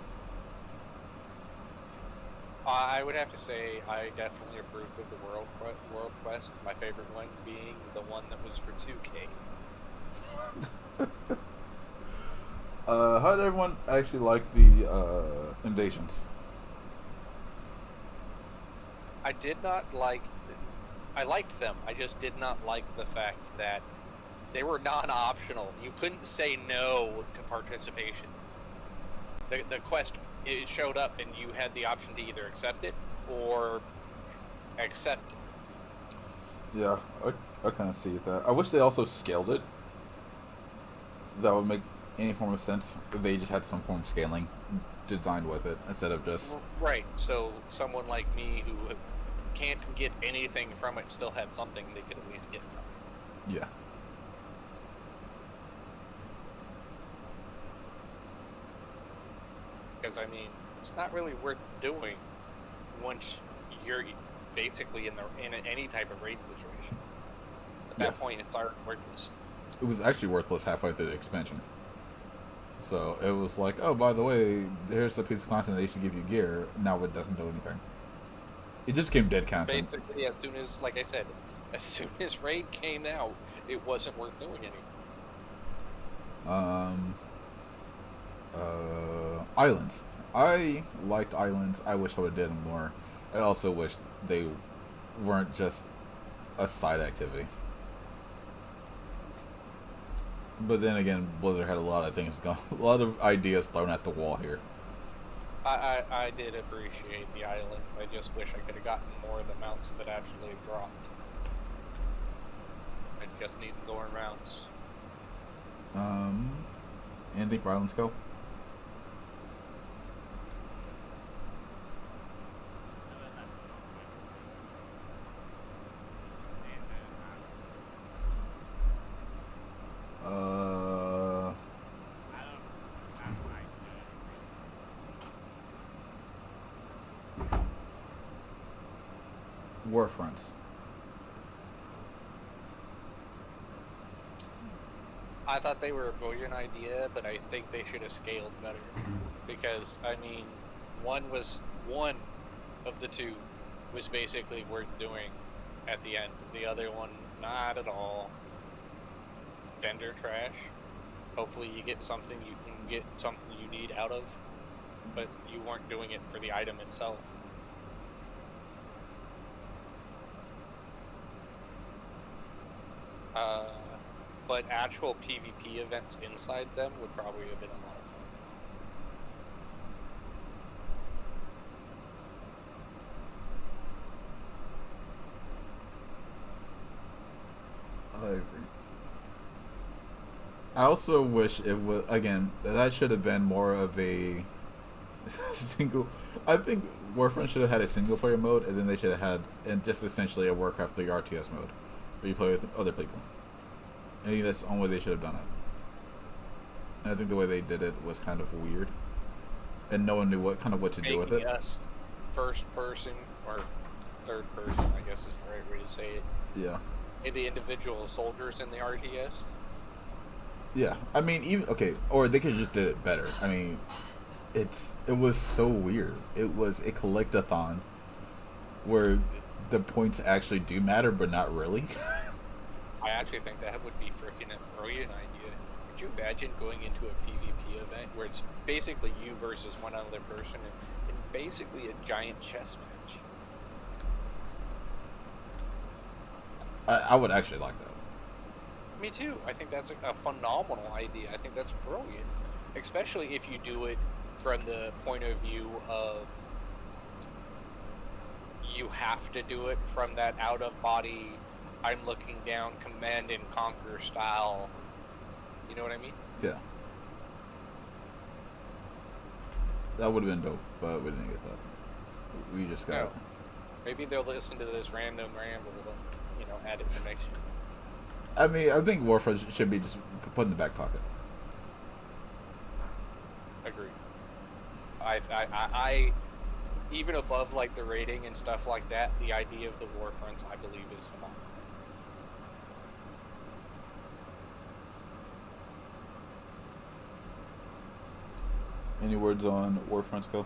I would have to say I definitely approve of the World Quest. My favorite one being the one that was for 2K.
How did everyone actually like the invasions?
I did not like. I liked them. I just did not like the fact that they were non-optional. You couldn't say no to participation. The quest, it showed up and you had the option to either accept it or accept it.
Yeah, I kind of see that. I wish they also scaled it. That would make any form of sense if they just had some form of scaling designed with it instead of just...
Right, so someone like me who can't get anything from it still had something they could at least get from it.
Yeah.
Because I mean, it's not really worth doing once you're basically in any type of raid situation. At that
Yeah.
point, it's already worthless.
It was actually worthless halfway through the expansion. So it was like, oh, by the way, here's a piece of content they used to give you gear. Now it doesn't do anything. It just became dead content.
Basically, as soon as, like I said, as soon as raid came out, it wasn't worth doing anymore.
Islands. I liked islands. I wish I would have did more. I also wish they weren't just a side activity. But then again, Blizzard had a lot of things going, a lot of ideas thrown at the wall here.
I did appreciate the islands. I just wish I could have gotten more of the mounts that actually dropped. I just need more mounts.
Anything for Islands Go? Warfronts.
I thought they were a brilliant idea, but I think they should have scaled better. Because, I mean, one of the two was basically worth doing at the end. The other one, not at all. Vendor trash. Hopefully you get something you can get something you need out of, but you weren't doing it for the item itself. But actual PvP events inside them would probably have been a lot of fun.
I agree. I also wish it was, again, that should have been more of a single. I think Warfront should have had a single player mode, and then they should have had, and just essentially a Warcraft 3 RTS mode, where you play with other people. I think that's the only way they should have done it. And I think the way they did it was kind of weird, and no one knew what to do with it.
Making us first person or third person, I guess is the right way to say it.
Yeah.
The individual soldiers in the RTS.
Yeah, I mean, even okay, or they could just did it better. I mean, it was so weird. It was a collectathon where the points actually do matter, but not really.
I actually think that would be freaking a brilliant idea. Could you imagine going into a PvP event where it's basically you versus one other person and basically a giant chess match?
I would actually like that.
Me too. I think that's a phenomenal idea. I think that's brilliant. Especially if you do it from the point of view of you have to do it from that out-of-body, I'm looking down, command and conquer style. You know what I mean?
Yeah. That would have been dope, but we didn't get that. We just got...
No. Maybe they'll listen to this random ramble, but, add it to next year.
I mean, I think Warfront should be just put in the back pocket.
Agreed. I even above like the rating and stuff like that, the idea of the Warfronts I believe is phenomenal.
Any words on Warfronts Go?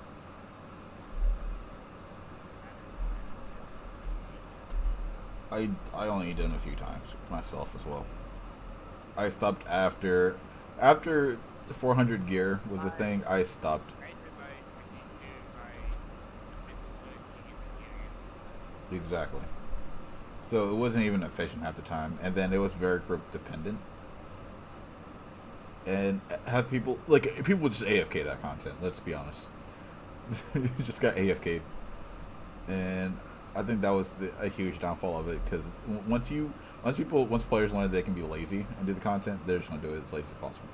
I only did them a few times myself as well. I stopped after the 400 gear was the thing. I stopped. Exactly. So it wasn't even efficient half the time, and then it was very group dependent. And have people just AFK that content. Let's be honest. You just got AFK'd, and I think that was a huge downfall of it, because once players learn they can be lazy and do the content, they're just gonna do it as lazy as possible.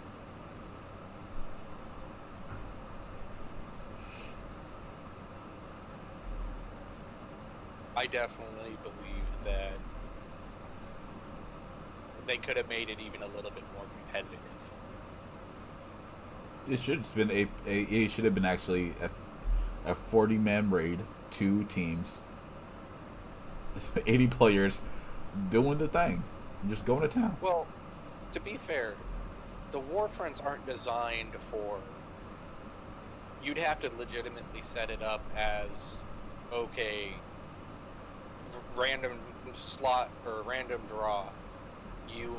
I definitely believe that they could have made it even a little bit more competitive.
It should have been it should have been actually a 40-man raid, 2 teams, 80 players doing the thing, just going to town.
Well, to be fair, the Warfronts aren't designed for. You'd have to legitimately set it up as, okay, random slot or random draw. You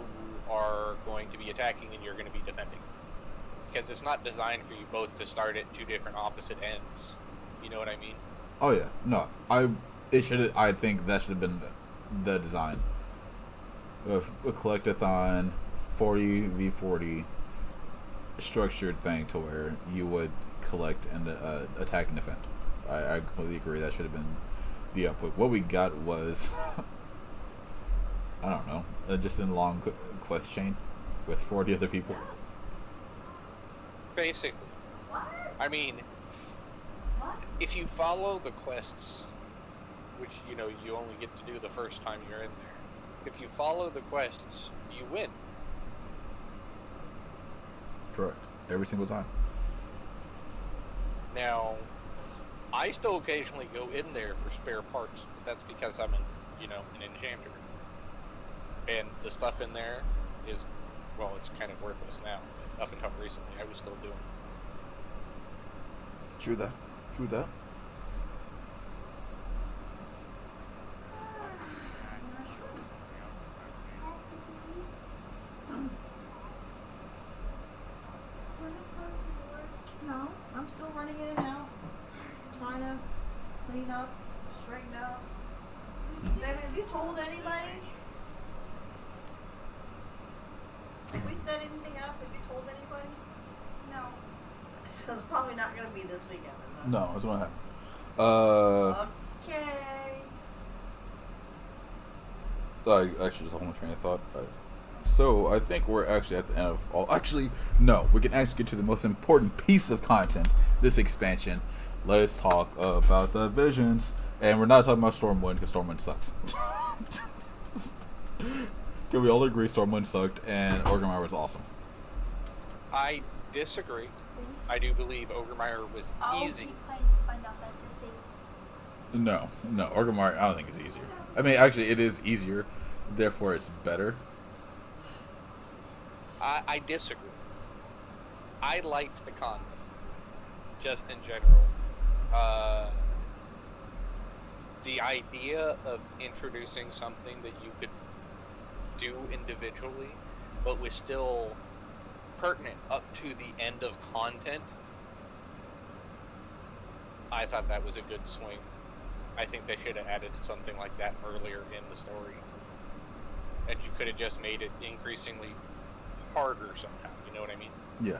are going to be attacking and you're going to be defending. Because it's not designed for you both to start at 2 different opposite ends. You know what I mean?
Oh yeah, no, I think that should have been the design. A collectathon, 40v40 structured thing to where you would collect and attack and defend. I completely agree. That should have been the output. What we got was I don't know, just a long quest chain with 40 other people.
Basically. I mean, if you follow the quests, which, you know, you only get to do the first time you're in there, if you follow the quests, you win.
Correct. Every single time.
Now, I still occasionally go in there for spare parts, but that's because I'm an enchanter. And the stuff in there is, well, it's kind of worthless now. Up until recently, I was still doing it.
True that. True that.
No, I'm still running in and out, trying to clean up, straighten up. Baby, have you told anybody? Have we set anything up? Have you told anybody? No. So it's probably not going to be this weekend, is it?
No, that's what happened.
Okay.
I actually just hold my train of thought. So I think we're actually at the end of all. Actually, no, we can actually get to the most important piece of content. This expansion. Let's talk about the visions, and we're not talking about Stormwind because Stormwind sucks. Can we all agree Stormwind sucked and Orgrimmar was awesome?
I disagree. I do believe Ogremeyer was easy.
No, Orgrimmar I don't think is easier. I mean, actually, it is easier, therefore it's better.
I disagree. I liked the content, just in general. The idea of introducing something that you could do individually, but was still pertinent up to the end of content, I thought that was a good swing. I think they should have added something like that earlier in the story. And you could have just made it increasingly harder somehow, you know what I mean?
Yeah.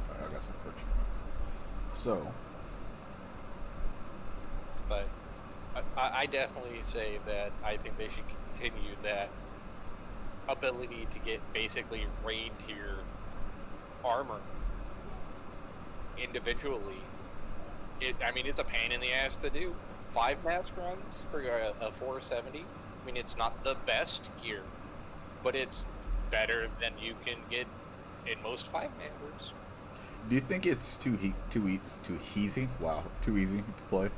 Alright, I got some purchase. So.
But I definitely say that I think they should continue that ability to get basically raid tier armor individually. It's a pain in the ass to do. 5 mask runs for a 470. I mean, it's not the best gear, but it's better than you can get in most 5-man.
Do you think it's too easy? Wow, too easy to play.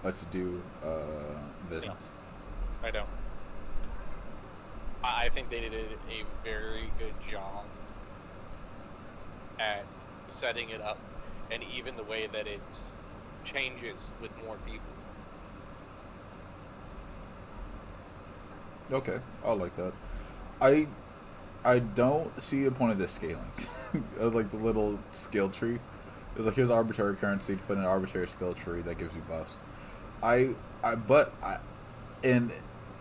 Let's do visions.
No, I don't. I think they did a very good job at setting it up, and even the way that it changes with more people.
Okay, I like that. I don't see a point of this scaling. Like the little skill tree. It's like, here's arbitrary currency to put in an arbitrary skill tree that gives you buffs. And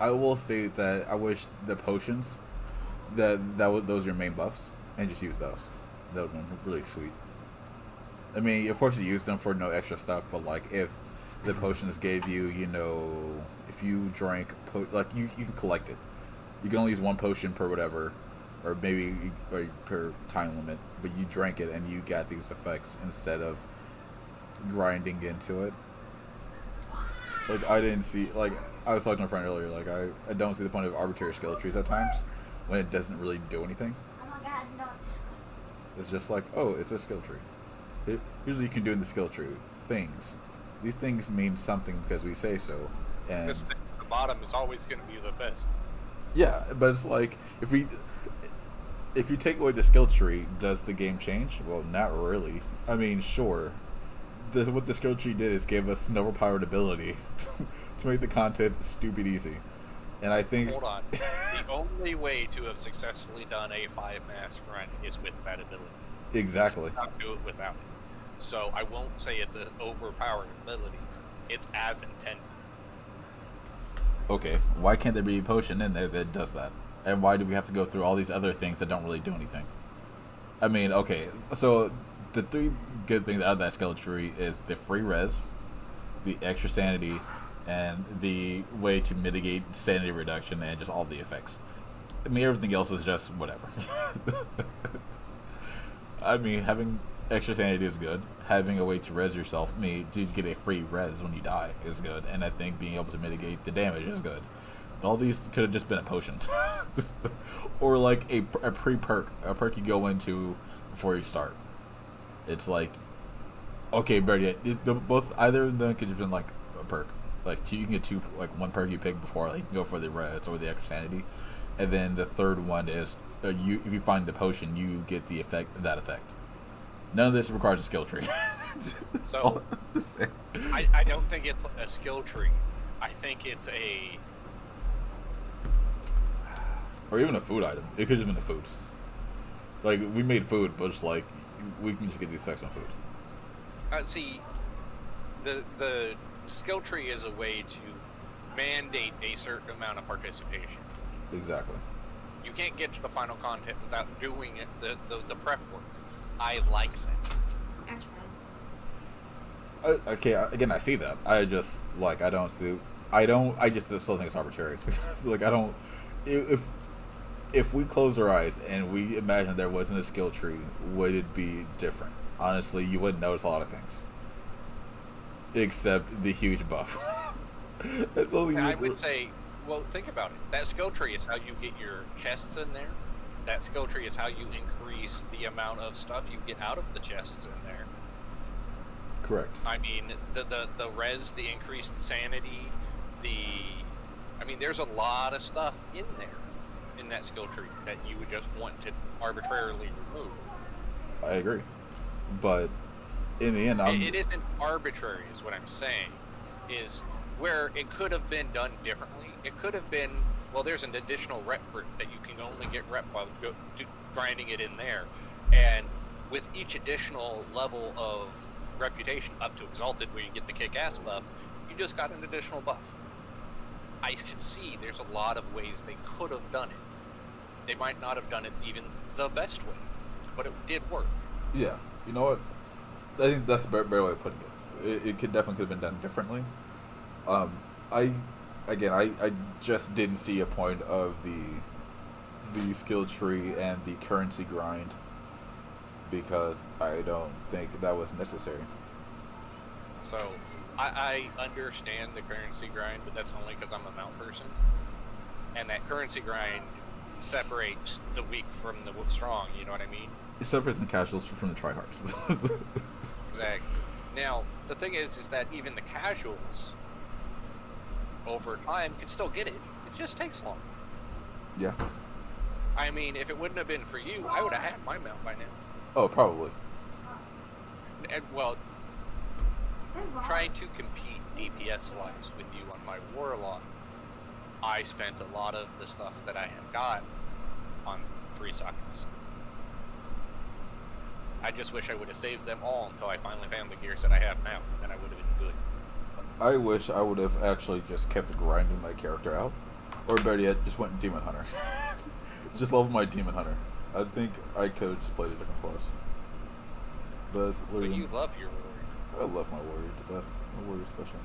I will say that I wish the potions those are your main buffs, and just use those. That would be really sweet. I mean, of course you use them for no extra stuff, but like if the potions gave you, if you drank, you can collect it. You can only use 1 potion per whatever, or maybe per time limit, but you drank it and you got these effects instead of grinding into it. Like, I didn't see, like, I was talking to a friend earlier. Like I don't see the point of arbitrary skill trees at times when it doesn't really do anything.
Oh my god, no.
It's just like, oh, it's a skill tree. Here's what you can do in the skill tree. Things. These things mean something because we say so. And
This thing at the bottom is always going to be the best.
yeah, but it's like if you take away the skill tree, does the game change? Well, not really. I mean, sure. What the skill tree did is gave us an overpowered ability to make the content stupid easy. And I think
Hold on. The only way to have successfully done a 5-mask run is with that ability.
exactly.
You cannot do it without it. So I won't say it's an overpowered ability. It's as intended.
Okay, why can't there be a potion in there that does that? And why do we have to go through all these other things that don't really do anything? I mean, okay, so the three good things out of that skill tree is the free res, the extra sanity, and the way to mitigate sanity reduction and just all the effects. I mean, everything else is just whatever. I mean, having extra sanity is good. Having a way to res yourself, to get a free res when you die is good. And I think being able to mitigate the damage is good. All these could have just been a potion. Or like a pre-perk. A perk you go into before you start. It's like, okay, but either of them could have been like a perk. Like you can get two, like one perk you pick before, like you can go for the res or the extra sanity. And then the third one is, if you find the potion, you get the that effect. None of this requires a skill tree.
So, I don't think it's a skill tree. I think it's a...
Or even a food item. It could have been the food. Like, we made food, but it's like, we can just get these effects on food.
See, the skill tree is a way to mandate a certain amount of participation.
Exactly.
You can't get to the final content without doing it, the prep work. I like that.
Actually.
Okay, again, I see that. I just, like, I just still think it's arbitrary. Like, I don't, if we close our eyes and we imagine there wasn't a skill tree, would it be different? Honestly, you wouldn't notice a lot of things. Except the huge buff. That's only
I would say, well, think about it. That skill tree is how you get your chests in there. That skill tree is how you increase the amount of stuff you get out of the chests in there.
Correct.
I mean, the res, the increased sanity, there's a lot of stuff in there, in that skill tree, that you would just want to arbitrarily remove.
I agree. But in the end,
it isn't arbitrary, is what I'm saying. Is where it could have been done differently. It could have been, well, there's an additional rep that you can only get rep by grinding it in there. And with each additional level of reputation up to Exalted, where you get the kick-ass buff, you just got an additional buff. I could see there's a lot of ways they could have done it. They might not have done it even the best way, but it did work.
Yeah, you know what? I think that's a better way of putting it. It definitely could have been done differently. I just didn't see a point of the skill tree and the currency grind because I don't think that was necessary.
So, I understand the currency grind, but that's only because I'm a mount person. And that currency grind separates the weak from the strong, you know what I mean?
It separates the casuals from the tryhards.
Exactly. Now, the thing is that even the casuals, over time, can still get it. It just takes long.
Yeah.
I mean, if it wouldn't have been for you, I would have had my mount by now.
Oh, probably.
And, well, trying to compete DPS-wise with you on my Warlock, I spent a lot of the stuff that I had got on free sockets. I just wish I would have saved them all until I finally found the gears that I have now, and I would have been good.
I wish I would have actually just kept grinding my character out. Or better yet, just went Demon Hunter. Just leveled my Demon Hunter. I think I could have just played a different class. But it's
But
literally...
you love your warrior.
I love my warrior to death. My warrior special.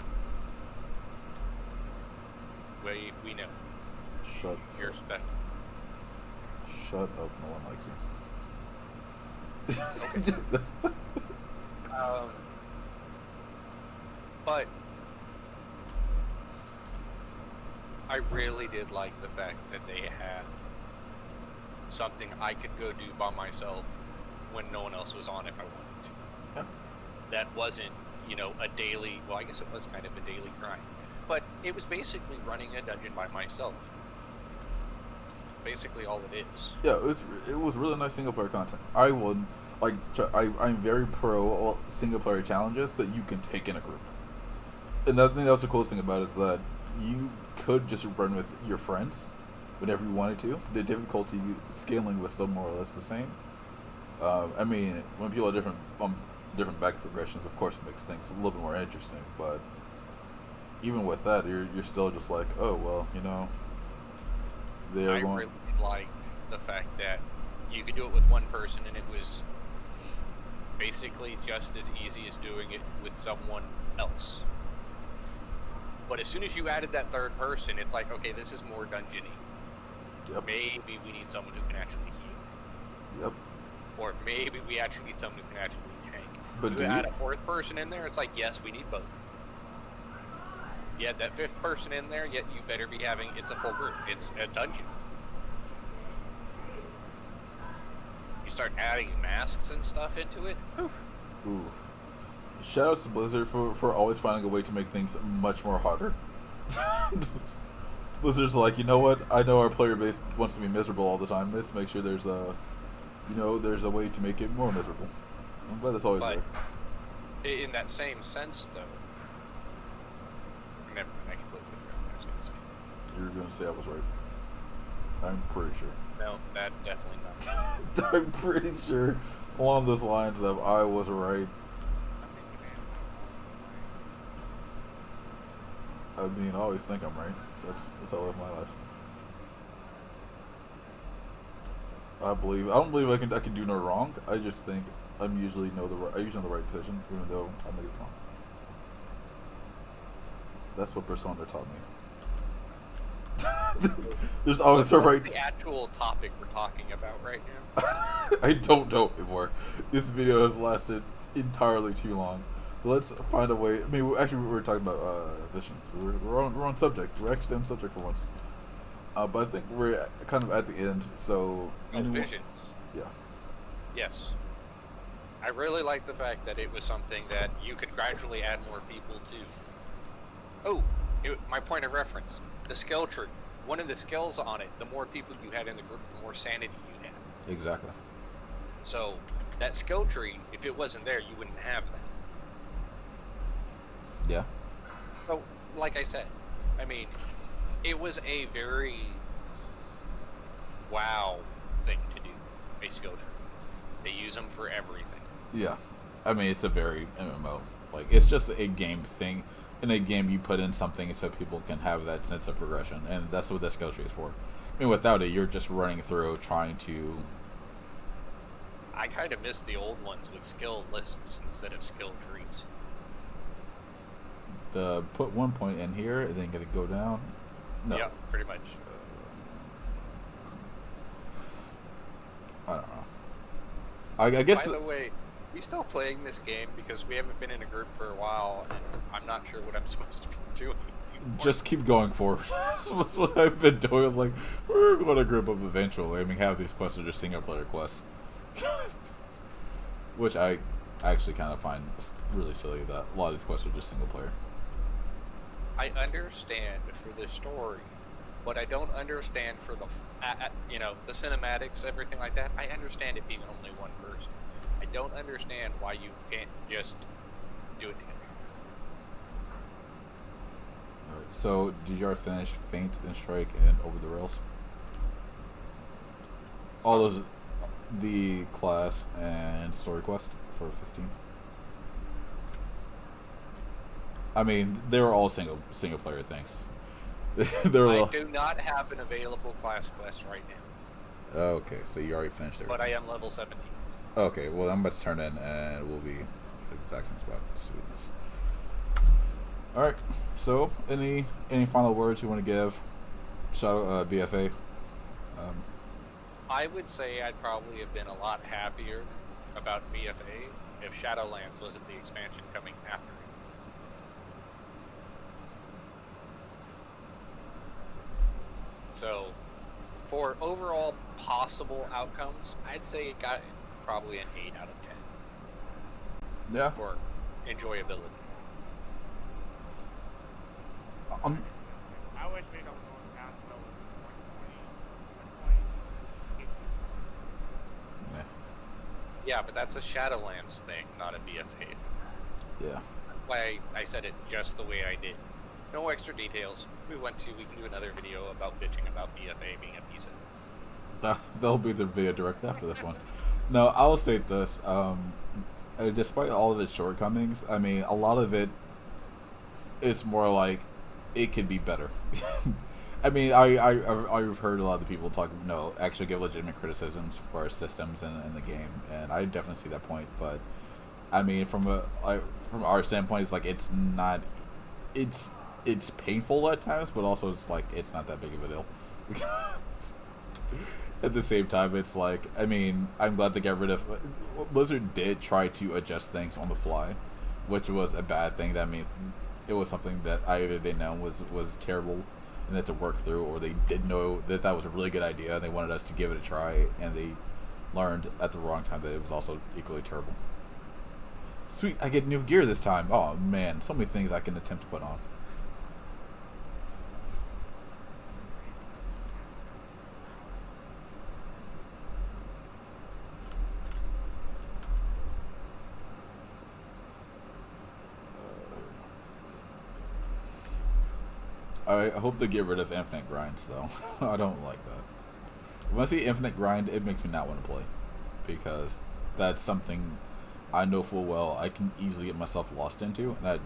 We know.
Shut
You're
up.
special.
Shut up. No one likes you.
But I really did like the fact that they had something I could go do by myself when no one else was on if I wanted to.
Yeah.
That wasn't, a daily, well, I guess it was kind of a daily grind. But it was basically running a dungeon by myself. Basically all it is.
Yeah, it was really nice single player content. I would I'm very pro single player challenges that you can take in a group. And I think that's the coolest thing about it is that you could just run with your friends whenever you wanted to. The difficulty scaling was still more or less the same. I mean, when people are different back progressions, of course, it makes things a little bit more interesting. But even with that, you're still just like, oh well, they're
I
going.
really liked the fact that you could do it with one person, and it was basically just as easy as doing it with someone else. But as soon as you added that third person, it's like, okay, this is more dungeony.
Yep.
Maybe we need someone who can actually heal.
Yep.
Or maybe we actually need someone who can actually tank.
But
you add a fourth person in there, it's like, yes, we need both. You add that fifth person in there, yet you better be having, it's a full group. It's a dungeon. You start adding masks and stuff into it. Whew.
Ooh. Shout out to Blizzard for always finding a way to make things much more harder. Blizzard's like, you know what? I know our player base wants to be miserable all the time. Let's make sure there's there's a way to make it more miserable. I'm glad that's always
But
there.
in that same sense, though, never mind, I completely forgot what I was going to say.
You were going to say I was right. I'm pretty sure.
No, that's definitely not.
I'm pretty sure along those lines of I was right. I mean, I always think I'm right. That's how I live my life. I don't believe I can do no wrong. I just think I usually know the right decision, even though I made it wrong. That's what Persona taught me. There's always a right.
What's the actual topic we're talking about right now?
I don't know anymore. This video has lasted entirely too long. So let's find a way. I mean, we were talking about visions. We're on subject. We're actually on subject for once. But I think we're kind of at the end. So
Visions.
Yeah.
Yes. I really like the fact that it was something that you could gradually add more people to. Oh, my point of reference. The skill tree. One of the skills on it, the more people you had in the group, the more sanity you had.
Exactly.
So that skill tree, if it wasn't there, you wouldn't have that.
Yeah.
So, like I said, I mean, it was a very wow thing to do, a skill tree. They use them for everything.
Yeah. I mean, it's a very MMO. Like, it's just a game thing. In a game, you put in something so people can have that sense of progression, and that's what the skill tree is for. I mean, without it, you're just running through trying to...
I kind of miss the old ones with skill lists instead of skill trees.
Put 1 point in here, and then gonna go down. No.
Yeah, pretty much.
I don't know. I guess.
By the way, we still playing this game because we haven't been in a group for a while, and I'm not sure what I'm supposed to be doing anymore.
Just keep going forward. That's what I've been doing. I was like, we're going to group up eventually. I mean, half these quests are just single player quests. Which I actually kind of find really silly that a lot of these quests are just single player.
I understand for the story, but I don't understand for the, the cinematics, everything like that. I understand it being only one person. I don't understand why you can't just do it together.
Alright, so did you already finish Faint and Strike and Over the Rails? All those, the class and story quest for 15. I mean, they were all single player things.
I do not have an available class quest right now.
Okay, so you already finished everything.
But I am level 17.
Okay, well I'm about to turn in and we'll be at the exact same spot. Sweetness. Alright, so any final words you want to give? Shout out BFA.
I would say I'd probably have been a lot happier about BFA if Shadowlands wasn't the expansion coming after it. So, for overall possible outcomes, I'd say it got probably an 8 out of 10
Yeah.
for enjoyability.
I wish we don't go past level 120.
Yeah.
Yeah, but that's a Shadowlands thing, not a BFA.
Yeah.
Why I said it just the way I did. No extra details. We can do another video about bitching about BFA being a piece of.
That'll be the video directly after this one. No, I will say this. Despite all of its shortcomings, I mean, a lot of it is more like it could be better. I mean, I've heard a lot of the people talk, actually give legitimate criticisms for systems in the game, and I definitely see that point. But I mean, from our standpoint, it's like it's not, it's painful at times, but also it's like it's not that big of a deal. At the same time, it's like, I mean, I'm glad they got rid of. Blizzard did try to adjust things on the fly, which was a bad thing. That means it was something that either they know was terrible and had to work through, or they did know that was a really good idea and they wanted us to give it a try, and they learned at the wrong time that it was also equally terrible. Sweet, I get new gear this time. Oh man, so many things I can attempt to put on. I hope they get rid of infinite grinds, though. I don't like that. When I see infinite grind, it makes me not want to play, because that's something I know full well I can easily get myself lost into, and I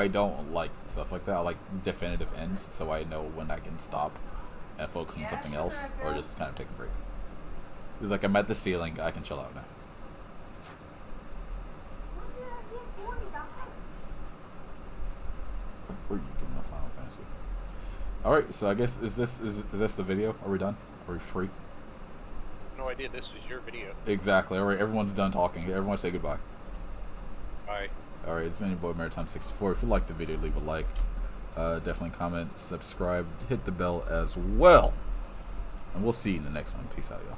don't like stuff like that. I like definitive ends, so I know when I can stop and focus on something else, or just kind of take a break. It's like I'm at the ceiling, I can chill out now. Where are you doing my Final Fantasy? Alright, so I guess is this the video? Are we done? Are we free?
No idea this was your video.
Exactly. Alright, everyone's done talking. Everyone say goodbye.
Bye.
Alright, it's been your boy Maritime64. If you liked the video, leave a like. Definitely comment, subscribe, hit the bell as well. And we'll see you in the next one. Peace out, y'all.